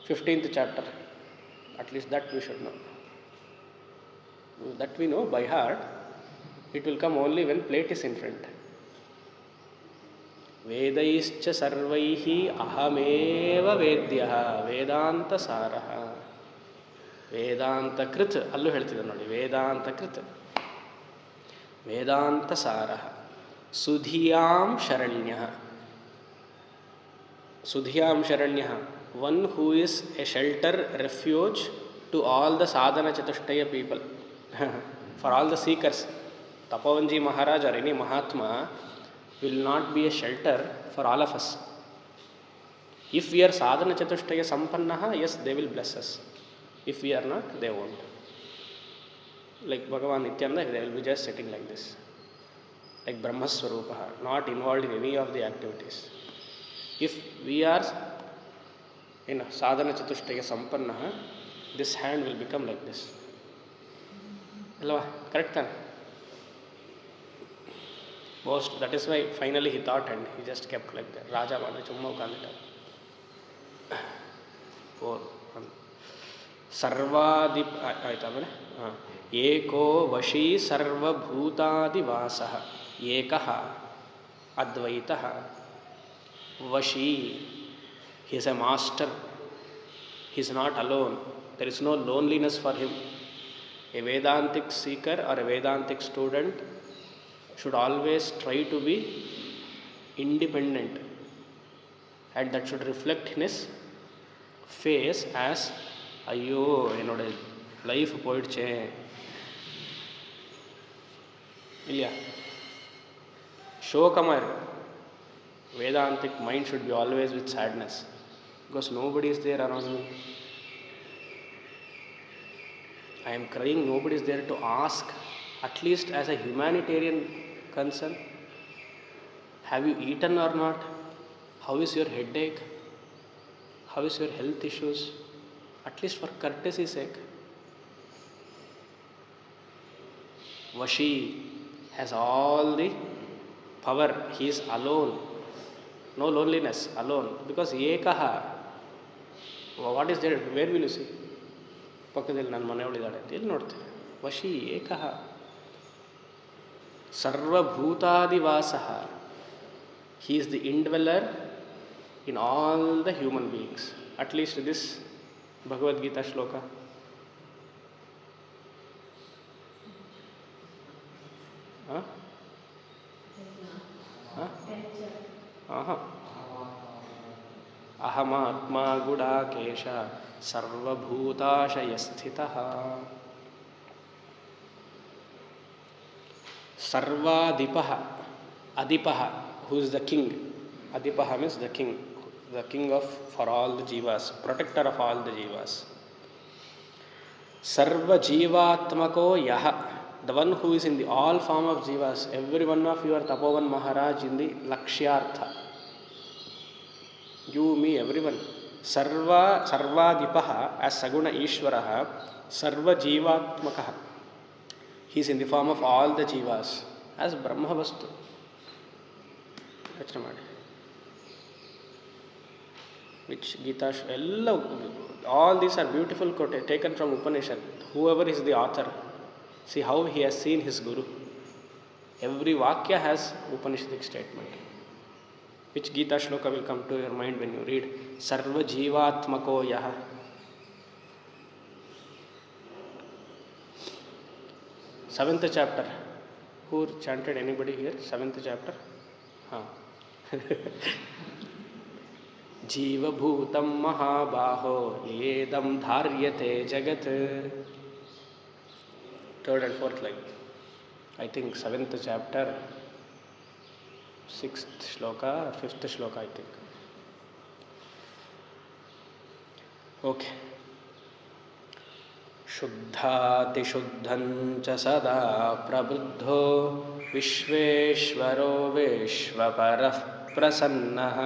15th chapter. At least that we should know. That we know by heart. It will come only when plate is in front. Vedaischa sarvaihi ahameva vedyaha Vedanta Saraha. Vedanta Krit. Allu heltide nodi. Vedanta Krit. Vedanta Saraha. Sudhiyam Sharanyaha. Sudhyam Sharanyaha, one who is a shelter, refuge to all the sadhana chatushtaya people. For all the seekers, Tapavanji Maharaj or any Mahatma will not be a shelter for all of us. If we are sadhana chatushtaya sampannaha, yes, they will bless us. If we are not, they won't. Like Bhagavan Nityananda, they will be just sitting like this. Like Brahmaswarupaha, not involved in any of the activities. If we are in sadhana chatushtaya sampannaha, this hand will become like this. Hello, correct then? Most, that is why finally he thought and he just kept like that. Raja Vana Chumma Kandita. 4. Sarvadip Eko Vashi Sarva Bhutadi Vasaha Ekaha Advaitaha Vashi, he is a master. He is not alone. There is no loneliness for him. A Vedantic seeker or a Vedantic student should always try to be independent, and that should reflect in his face as Ayyo, enoda life poidche. Ilya. Shokamar. Vedantic mind should be always with sadness, because nobody is there around me. I am crying, nobody is there to ask, at least as a humanitarian concern, have you eaten or not? How is your headache? How is your health issues? At least for courtesy's sake. Vashi has all the power, he is alone. No loneliness, alone. Because Ekaha, what is there? Where will you see? Pakkadalli ನನ್ನ ಮನೆಯವಳಿದ್ದಾಳೆ ಅಂತ ಎಲ್ಲಿ ನೋಡ್ತೇವೆ? ವಶಿ ಏಕಃ ಸರ್ವಭೂತಾದಿವಾಸಃ. He is the indweller in all the human beings. At least this Bhagavad Gita shloka. Huh? ಅಹಮಾತ್ಮ Gudakesha ಸರ್ವಭೂತಾಶಯಸ್ಥಿತಃ. ಸರ್ವಾಧಿಪಃ, ಅಧಿಪಃ, who is the king. Adipah means the king of for all the jivas, protector of all the jivas. Sarva jivatmako yaha, the one who is in the all form of jivas. Every one of you are Tapovan Maharaj in the Lakshyartha. You, me, everyone. Sarvadipah as Saguna Ishwaraha, Sarva jivatmakaha. He is in the form of all the jivas as Brahma Vastu. Which Gita, all these are beautiful quotes taken from Upanishad. Whoever is the author, see how he has seen his Guru. Every Vakya has Upanishadic statement. Which Gita shloka will come to your mind when you read Sarva Jivatmako Yaha. Seventh chapter. Who chanted? Anybody here? Seventh chapter? जीवभूतं महाबाहो येदं धार्यते जगत्. Third and fourth line. I think 7th chapter, 6th shloka, 5th shloka, I think. Okay. शुद्धातिशुद्धं च सदा प्रबुद्धो विश्वेश्वरो विश्वपरः प्रसन्नः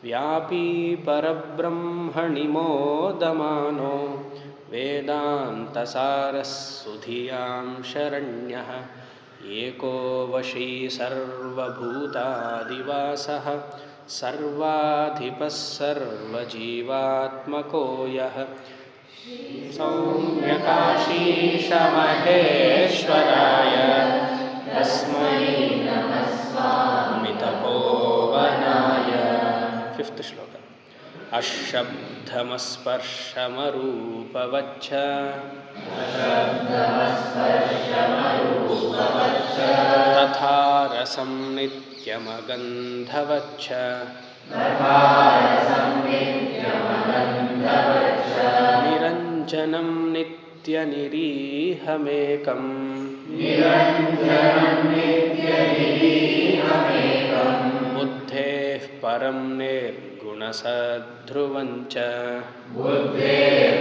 व्यापी परब्रह्मणि मोदमानो वेदान्तसारस्सुधियां शरण्यः एको वशी सर्वभूतादिवासः सर्वाधिपः सर्वजीवात्मको यः सौम्यकाशीशमहेश्वराय तस्मै नमः स्वामी तपोवनाय. Fifth shloka. अशब्दमस्पर्शमरूपवच्च तथा रसं नित्यमगन्धवच्च निरञ्जनं नित्यनिरीहमेकं बुद्धेः परं निर्गुणसद्ध्रुवं च गुह्यं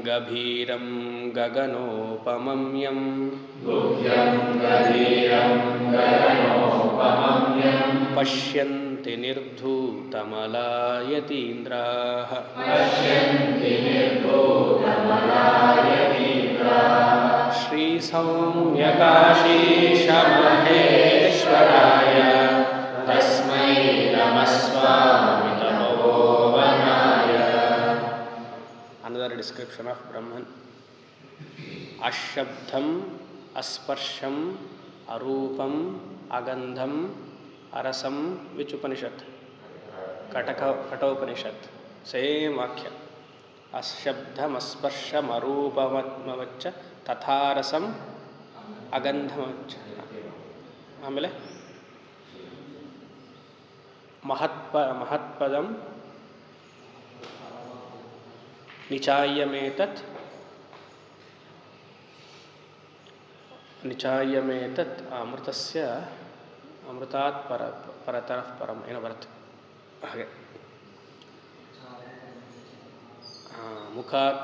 गभीरं गगनोपमं यं पश्यन्ति निर्धूतमलायतीन्द्राः. श्रीसौम्यकाशीशमहेश्वराय तस्मै नमः स्वामी तपोवनाय. Another description of Brahman. Ashabdham, Asparsham, Arupam, Agandham, Arasam. Which Upanishad? Kata Upanishad. Same Vakya. Ashabdham, Asparsham, Arupamavaccha, Tatharasam, Agandhamavaccha. Amele Mahatpadam Nichayametat Amritasya Amritat Parataraf Param. ಏನು ಬರುತ್ತೆ ಹಾಗೆ. ಮುಖಾತ್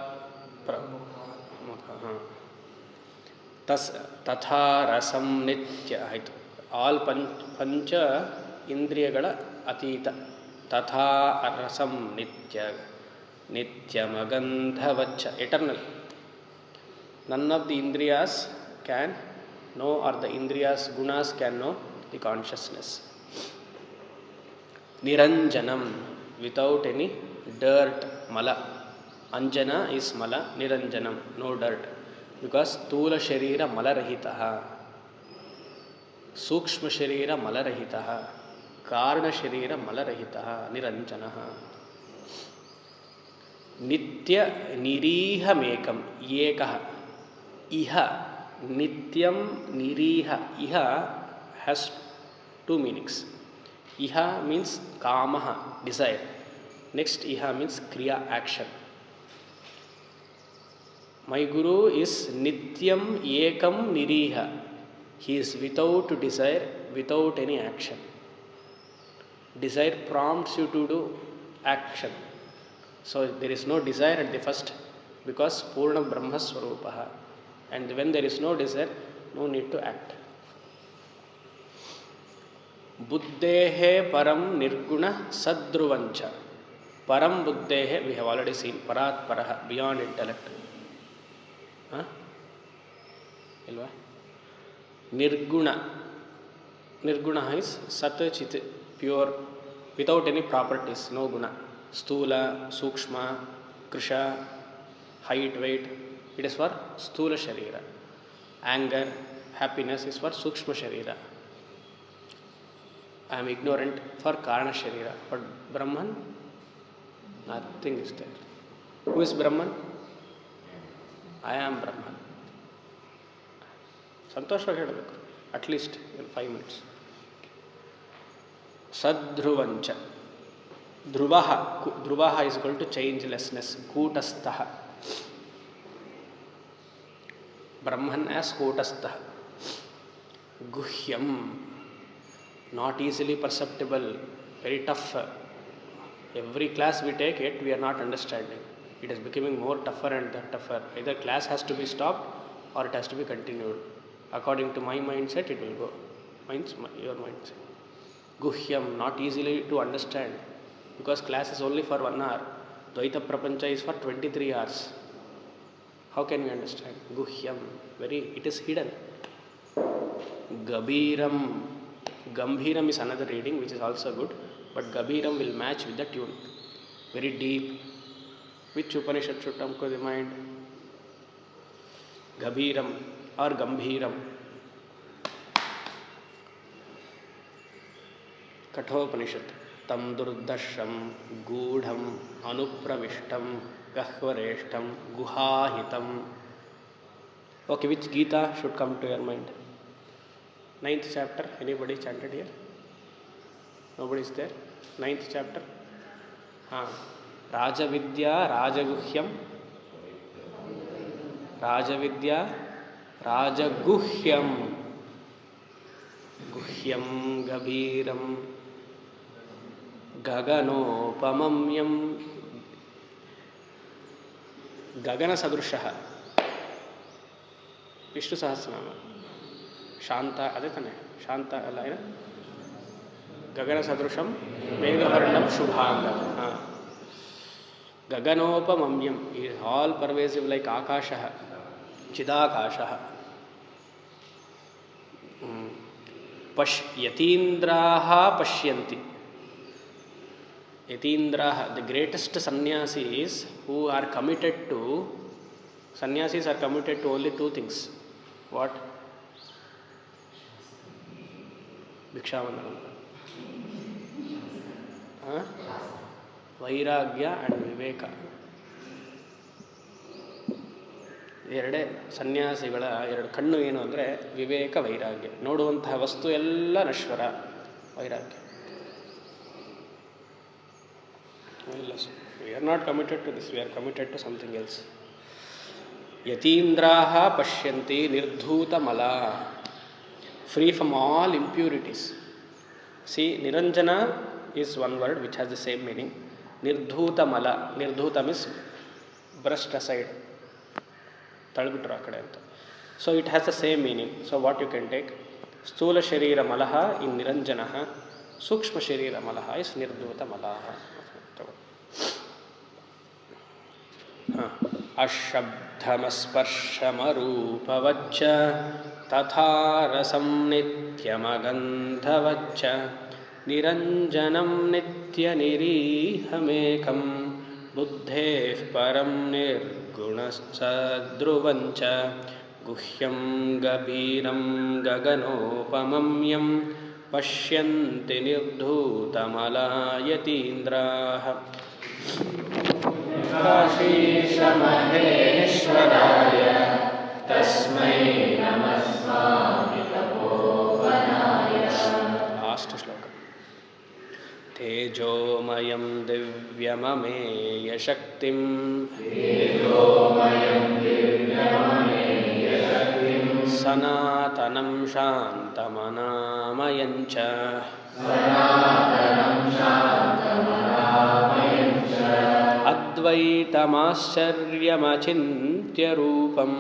ತಥಾ ರಸಂ ನಿತ್ಯ ಆಯಿತು. ಆಲ್ ಪಂಚ ಇಂದ್ರಿಯಗಳ ಅತೀತ. ತಥಾ ರಸಂ ನಿತ್ಯಮಗಂಧವಚ್ಚ eternal. None of the indriyas can know, or the indriyas gunas can know the consciousness. Niranjanam, without any dirt, mala. Anjana is mala, niranjanam, no dirt. Because Tula Sharira Malarahitaha, Sukshma Sharira Malarahitaha, Karna Sharira Malarahitaha, Niranjanaha. Nitya Niriha Mekam, Yekaha. Iha, Nityam Niriha. Iha has Two meanings. Iha means kamaha, desire. Next, iha means kriya, action. My guru is nityam ekam niriha. He is without desire, without any action. Desire prompts you to do action. So there is no desire at the first, because Purna Brahma Swarupaha. And when there is no desire, no need to act. Buddhehe param nirguna sadruvancha. Param buddhehe, we have already seen. Parat paraha, beyond intellect. Huh? Ilva? Nirguna. Nirguna is sat chit, pure, without any properties, no guna. Stula, Sukshma, Krisha, height, weight, it is for Stula Sharira. Anger, happiness is for Sukshma Sharira. I am ignorant for Karana Sharira. But Brahman, nothing is there. Who is Brahman? I am Brahman. Santoshವಾಗಿ ಹೇಳಬೇಕು, at least in 5 minutes. Sadhruvancha. Dhruvaha is equal to changelessness. Kutastaha. Brahman as Kutastaha. Guhyam. Not easily perceptible. Very tough. Every class we take it, we are not understanding. It is becoming more tougher and tougher. Either class has to be stopped or it has to be continued. According to my mindset, it will go. Your mindset. Guhyam, not easily to understand. Because class is only for 1 hour. Dvaita Prapancha is for 23 hours. How can we understand? Guhyam, it is hidden. Gabiram. Gambhiram is another reading which is also good. But Gabiram will match with the tune. Very deep. Which Upanishad should come to the mind? Gabiram or Gambhiram. Kathopanishad. Tam durdasham gudham anupravishtam gahvareshtam guhahitam. Okay, which Gita should come to your mind? 9th chapter. Anybody chanted here? Nobody is there? 9th chapter. Rajavidya Rajaguhyam. Rajavidya Rajaguhyam. Guhyam Gabhiram Gaganopamamyam. Gagana Sadrushaha. Vishnu Sahasranama. Shanta, ade tane. Shanta alla ina. Gagana Sadrusham Meghavarnam Shubhangam. Gaganopamamyam is all pervasive like Akashaha. Chidakashaha. Yatindraha Pashyanti. Yatindraha, the greatest sannyasis who are committed to, sannyasis are committed to only 2 things. What? Bhikshavandanam. Vairagya and Viveka. ಎರಡೇ ಸನ್ಯಾಸಿಗಳ 2 ಕಣ್ಣು ಏನು ಅಂದರೆ ವಿವೇಕ ವೈರಾಗ್ಯ. ನೋಡುವಂತಹ ವಸ್ತು ಎಲ್ಲ ನಶ್ವರ. ವೈರಾಗ್ಯ. We are not committed to this, we are committed to something else. Yatindraha pashyanti nirdhuta mala. Free from all impurities. See, Niranjana is one word which has the same meaning. Nirdhuta mala. Nirdhuta means brushed aside. Talbitra akade anta. So it has the same meaning. So what you can take? Stula Sharira Malaha in Niranjanaha. Sukshma Sharira Malaha is Nirdhuta Malaha. Ashabdhamasparshamarupavaccha tatharasam nityamagandhavaccha niranjanam nityanirihamekam buddheh param nirgunasadruvancha guhyam gabiram gaganopamamyam pashyanti nirdhutamalayatindраha. Kashishamaheshwaraya tasmai namasmami tapovanaya. Last ಶ್ಲೋಕ. ತೇಜೋಮಯಂ ದಿವ್ಯಮಮೇಯ ಶಕ್ತಿಂ ಸನಾತನಂ ಶಾಂತಮನಾಮಯಂ ಚ ಅದ್ವೈತಮಾಶ್ಚರ್ಯಮಚಿಂತ್ಯ ರೂಪಂ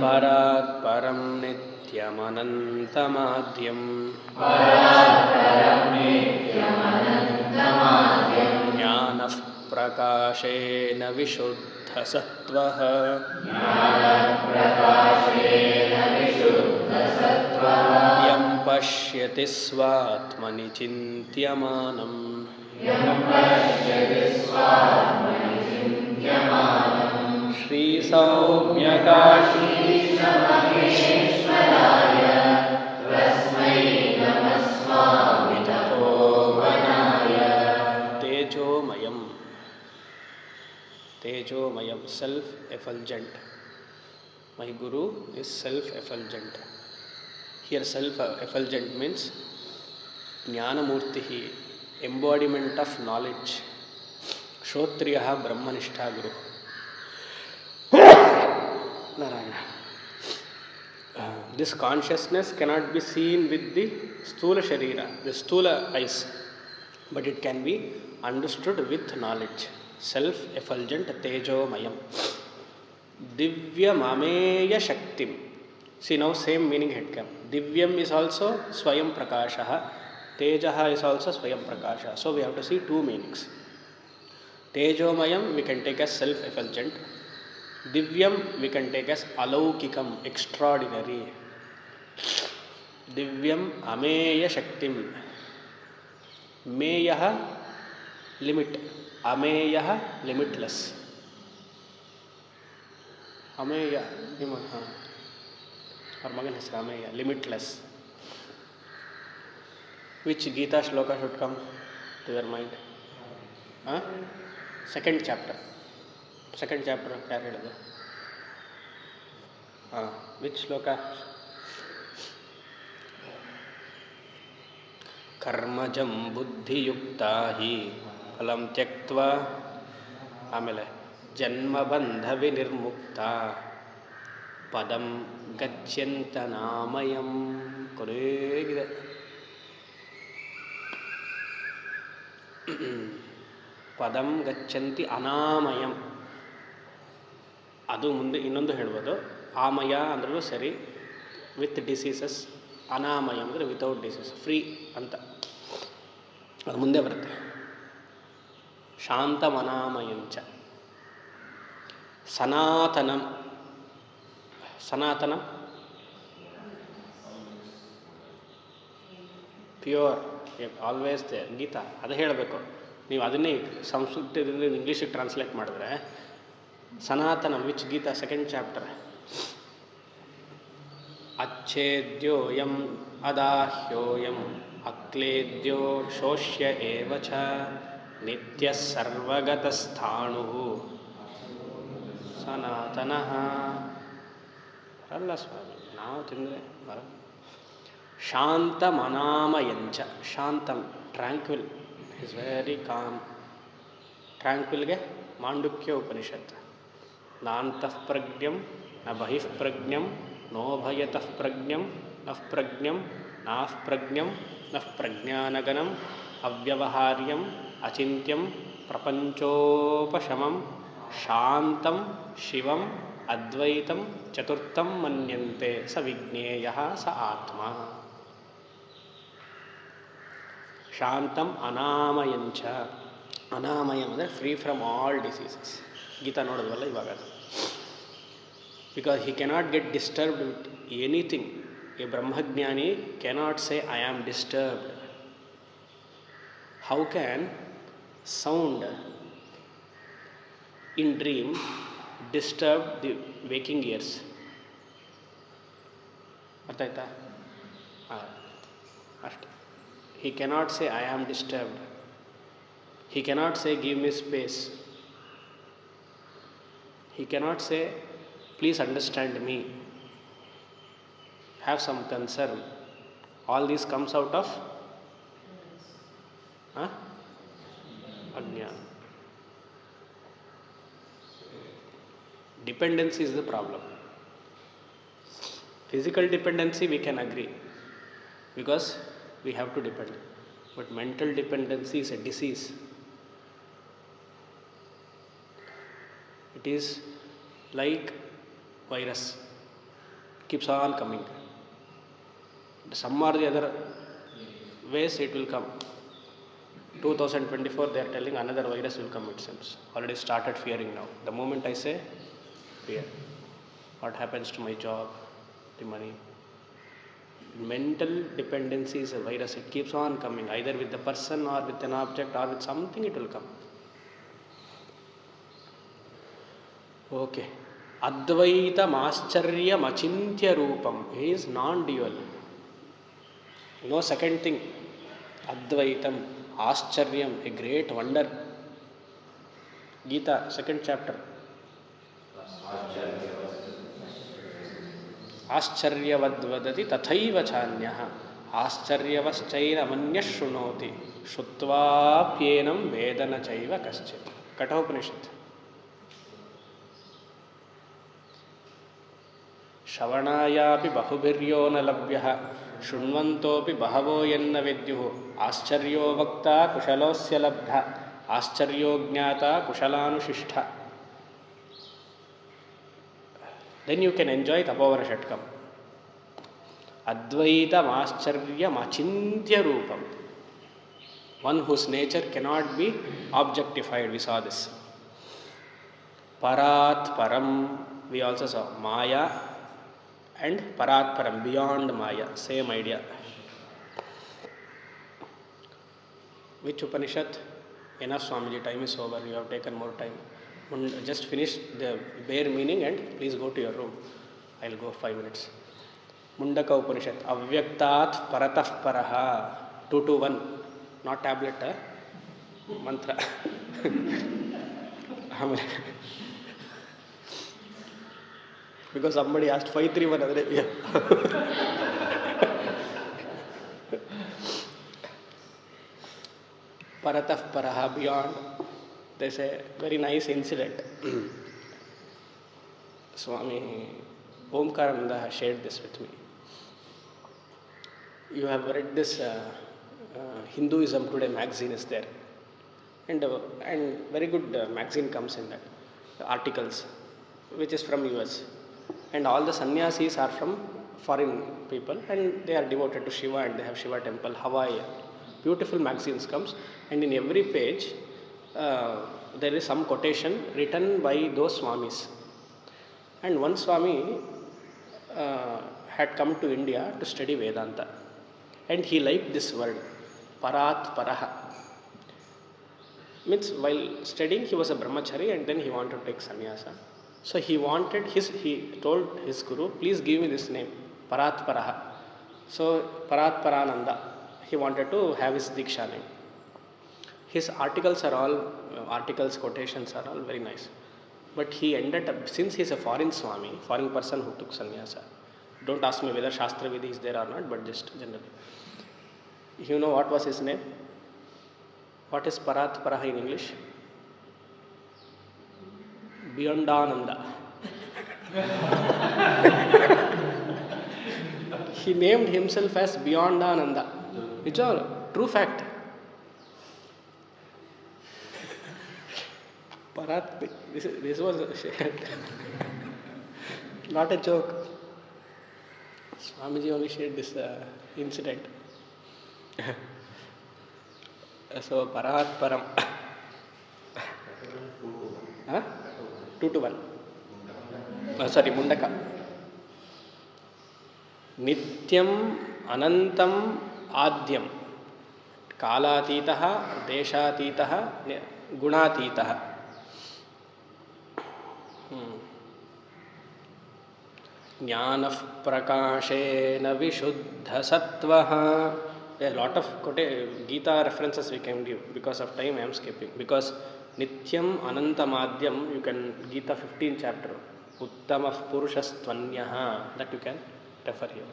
ಪರಾತ್ ಪರಂ ನಿತ್ಯಮನಂತಮಾದ್ಯಂ ಜ್ಞಾನಃ ಪ್ರಕಾಶೇನ ವಿಶುದ್ಧಸತ್ವಃ M ಪಶ್ಯತಿ ಸ್ವಾತ್ಮನಿ ಚಿಂತ್ಯಮಾನಂ Shri ಸೌಮ್ಯಕಾಶೀಶಮಹೇಶ್ವರಾಯ ತಸ್ಮೈ ನಮಃ ಸ್ವಾಮಿ ತಪೋವನಾಯ. ತೇಜೋಮಯಂ, ತೇಜೋಮಯಂ, self effulgent. My guru is self effulgent. Here self effulgent means Gnanamurthy, embodiment of knowledge. ಶ್ರೋತ್ರಿಯ ಬ್ರಹ್ಮನಿಷ್ಠಾ Guru. Narayana. This consciousness cannot be seen with the sthula sharira, the sthula eyes, but it can be understood with knowledge. Self effulgent tejomayam. Divyam ameya shaktim. See, now same meaning had come. Divyam is also swayam prakasha. Tejaha is also swayam prakasha. So we have to see two meanings. Tejomayam we can take as self effulgent. Divyam we can take as alaukikam, extraordinary. Divyam ameya shaktim. Meyaha limit, ameyaha limitless. Ameya, our magan is ameya, limitless. Which Gita shloka should come to your mind? Second chapter. Second chapter, ಯಾರು ಹೇಳಿದ್ರು? Which ಶ್ಲೋಕ? ಕರ್ಮಜಂ ಬುದ್ಧಿಯುಕ್ತ ಹಿ ಫಲಂ ತ್ಯಕ್ತ್ವಾ, ಆಮೇಲೆ ಜನ್ಮಬಂಧ ವಿನಿರ್ಮುಕ್ತ ಪದಂ ಗಚ್ಯಂತ ನಾಮಯಂ. ಕೊನೆಗಿದೆ. ಪದಂ ಗಚ್ಚಂತಿ ಅನಾಮಯಂ. ಅದು ಮುಂದೆ ಇನ್ನೊಂದು ಹೇಳ್ಬೋದು. ಆಮಯ ಅಂದ್ರೂ ಸರಿ, ವಿತ್ ಡಿಸೀಸಸ್. ಅನಾಮಯ ಅಂದರೆ ವಿತೌಟ್ ಡಿಸೀಸ್, ಫ್ರೀ ಅಂತ. ಅದು ಮುಂದೆ ಬರುತ್ತೆ. ಶಾಂತಮನಾಮಯಂಚ. ಸನಾತನಂ. ಸನಾತನಂ ಪ್ಯೂರ್, ಆಲ್ವೇಸ್ ದೇರ್. ಗೀತಾ ಅದು ಹೇಳಬೇಕು. ನೀವು ಅದನ್ನೇ ಸಂಸ್ಕೃತದಿಂದ ಇಂಗ್ಲೀಷಿಗೆ ಟ್ರಾನ್ಸ್ಲೇಟ್ ಮಾಡಿದ್ರೆ ಸನಾತನಂ, ವಿಚ್ ಗೀತಾ ಸೆಕೆಂಡ್ ಚಾಪ್ಟರ್. ಅಚ್ಛೇದ್ಯೋಯಂ ಅದಾಹ್ಯೋಯಂ ಅಕ್ಲೇದ್ಯೋ ಶೋಷ್ಯ ಏವ ಚ ನಿತ್ಯ ಸರ್ವಗತಸ್ಥಾಣು ಸನಾತನಃ. ಅಲ್ಲ ಸ್ವಾಮಿ, ನಾವು ತಿಂದರೆ ಬರ. ಶಾಂತಮನಾಮಯಂಚ. ಶಾಂತಂ, ಟ್ರ್ಯಾಂಕ್ವಿಲ್, ಇಸ್ ವೆರಿ ಕಾಮ್. ಟ್ರ್ಯಾಂಕ್ವಿಲ್ಗೆ ಮಾಂಡುಕ್ಯ ಉಪನಿಷತ್. ನಾಂತಃ ಪ್ರಜ್ಞಂ ನ ಬಹಿಃ ಪ್ರಜ್ಞಂ ನೋ ಭಯತಃ ಪ್ರಜ್ಞಂ ನಃ ಪ್ರಜ್ಞಂ ನಾಃ ಪ್ರಜ್ಞಂ ನಃ ಪ್ರಜ್ಞಾನಗನಂ ಅವ್ಯವಹಾರ್ಯಂ ಅಚಿಂತ್ಯಂ ಪ್ರಪಂಚೋಪಶಮಂ ಶಾಂತಂ ಶಿವಂ ಅದ್ವೈತಂ ಚತುರ್ಥಂ ಮನ್ಯಂತೆ ಸ ವಿಜ್ಞೇಯಃ ಸ ಆತ್ಮ. ಶಾಂತಂ ಅನಾಮಯಂಚ. ಅನಾಮಯಂ ಅಂದರೆ free from all diseases. Gita ನೋಡಿದ್ವಲ್ಲ ಇವಾಗ. Because he cannot get disturbed with anything. A ಬ್ರಹ್ಮಜ್ಞಾನಿ cannot say I am disturbed. How can sound in dream disturb the waking ears? ಅರ್ಥ ಆಯ್ತಾ? ಅಷ್ಟೆ. He cannot say I am disturbed. He cannot say give me space. He cannot say please understand me. have some concern. All this comes out of ajnana. Dependency is the problem. Physical dependency we can agree because we have to depend. But mental dependency is a disease. It is like virus, keeps on coming. Some or the other ways it will come. 2024 they are telling another virus will come, it seems. Already started fearing now. The moment I say fear, what happens to my job, the money. Mental dependency is a virus, it keeps on coming, either with the person or with an object or with something it will come. Okay. Advaitam Ascharya Achintya Rupam is non-dual. No second thing. Advaitam, Ascharyam, a great wonder. Gita, second chapter. Ascharya-vad-vadati tathaiva chanyah Ascharya-vaschaira-manyah shrunoti Shrutva-pyenam vedana-chaiva kaschit. Kathopanishad. Shravanayapi bahubhiryo na labhyah Shrunvantopi bahavo yenna vidyuh Ascharyo vakta kushalosya labdha Ascharyo jnata kushalanushishtha. Then you can enjoy Tapavana Shatkam. Advaitam Ascharya Achintya Rupam. One whose nature cannot be objectified. We saw this. Parat Param. We also saw Maya and Parat Param. Beyond Maya. Same idea. Which Upanishad? Enough, Swamiji. Time is over. You have taken more time. Just finish the bare meaning and please go to your room. I'll go 5 minutes. Mundaka Upanishad. Avyaktat paratah paraha. 221. Not tablet, mantra. Because somebody asked 531. Yeah. Paratah paraha, beyond. There's a very nice incident. Swami Omkarananda has shared this with me. You have read this Hinduism Today magazine is there. And very good magazine comes in that. Articles, which is from US. And all the sannyasis are from foreign people and they are devoted to Shiva and they have Shiva temple, Hawaii. Beautiful magazines comes and in every page there is some quotation written by those Swamis. And one Swami had come to India to study Vedanta. And he liked this word, Parat Paraha. Means while studying he was a brahmachari and then he wanted to take sannyasa. So he told his guru, please give me this name, Parat Paraha. So Parat Parananda, he wanted to have his Diksha name. His articles, quotations are all very nice. But he ended up, since he is a foreign Swami, foreign person who took sannyasa, don't ask me whether Shastra Vidhi is there or not, but just generally. You know what was his name? What is Parat Paraha in English? Beyondananda. He named himself as Beyondananda. It's all true fact. Parat, this was not a joke. Swamiji only shared this incident. So Parat Param. 2 to 1. Sorry, Mundaka. Nityam Anantam Adyam. Kalatitaha, Deshatitaha, Gunatitaha. Jnanah prakashena vishuddha sattvaha. There are a lot of Gita references we can give. Because of time I am skipping. Because Nityam Anantamadhyam, you can, Gita 15th chapter. Uttamah Purushastvanyaha, that you can. refer here.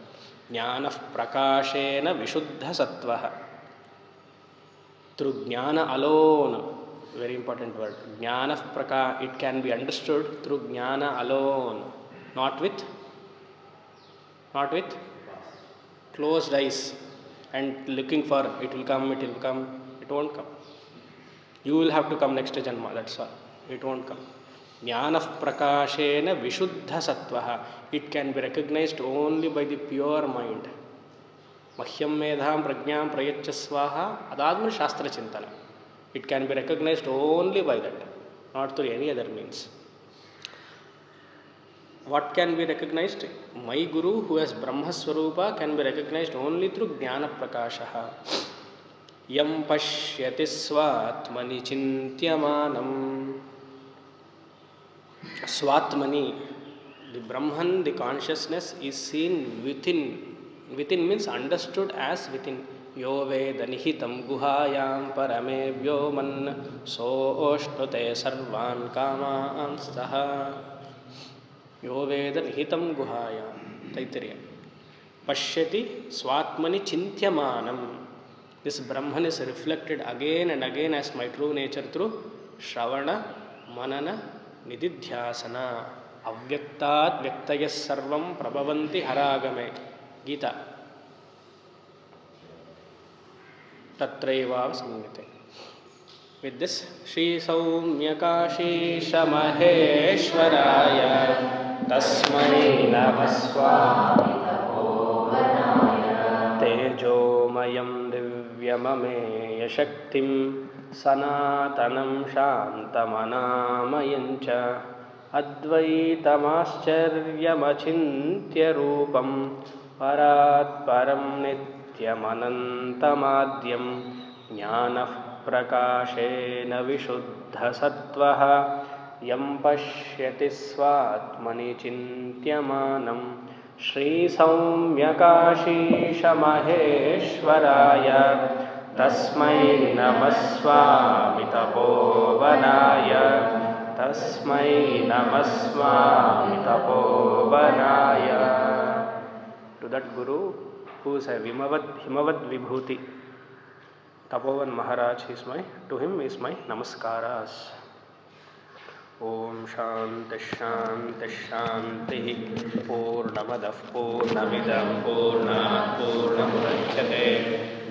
Jnana prakashena vishuddha sattva. Through jnana alone, very important word. Jnana praka, it can be understood through jnana alone, not with closed eyes and looking for it will come, it won't come. You will have to come next janma, that's all. It won't come. Jnana prakashena vishuddha sattvaha. It can be recognized only by the pure mind. Mahyam medham prajnam prayachasvaha. Adadmana shastra chintana. It can be recognized only by that, not through any other means. What can be recognized? My Guru, who has Brahma Swarupa, can be recognized only through Jnana Prakashaha. Yam pashyati svatmani chintyamanam. Svatmani, the Brahman, the consciousness is seen within. Within means understood as within. Yo veda nihitam guhayam parame vyoman so oshnute sarvan kamaan saha. Yo veda nihitam guhayam. Taittiriya. Pashyati swatmani chintyamanam. This Brahman is reflected again and again as my true nature through Shravana, Manana, Nididhyasana. Avyaktat vyaktayas sarvam prabhavanti haragame. Gita. Tatraiva samyate. With this, Shri Saumya Kashisha Maheshwaraya Tasmai Namaswami Tejomayam Divyamameya Shaktim Sanatanam Shantamanamayamcha Advaitamascharyaachintya Rupam Parat Param Nityamanantamadyam Jnana Prakashena Vishuddha Sattvaha Yam Pashyati Svatmani Chintyamanam Shri Saumya Kashisha Maheshwaraya Tasmai Namaswami Tapovanaya Tasmai Namaswami Tapovanaya. To that Guru who is a Himavad Vibhuti, Tapovan Maharaj, to him is my namaskaras. Om Shanti Shanti Shanti Purnamadav Purnamidam Purnat Purnamudachyate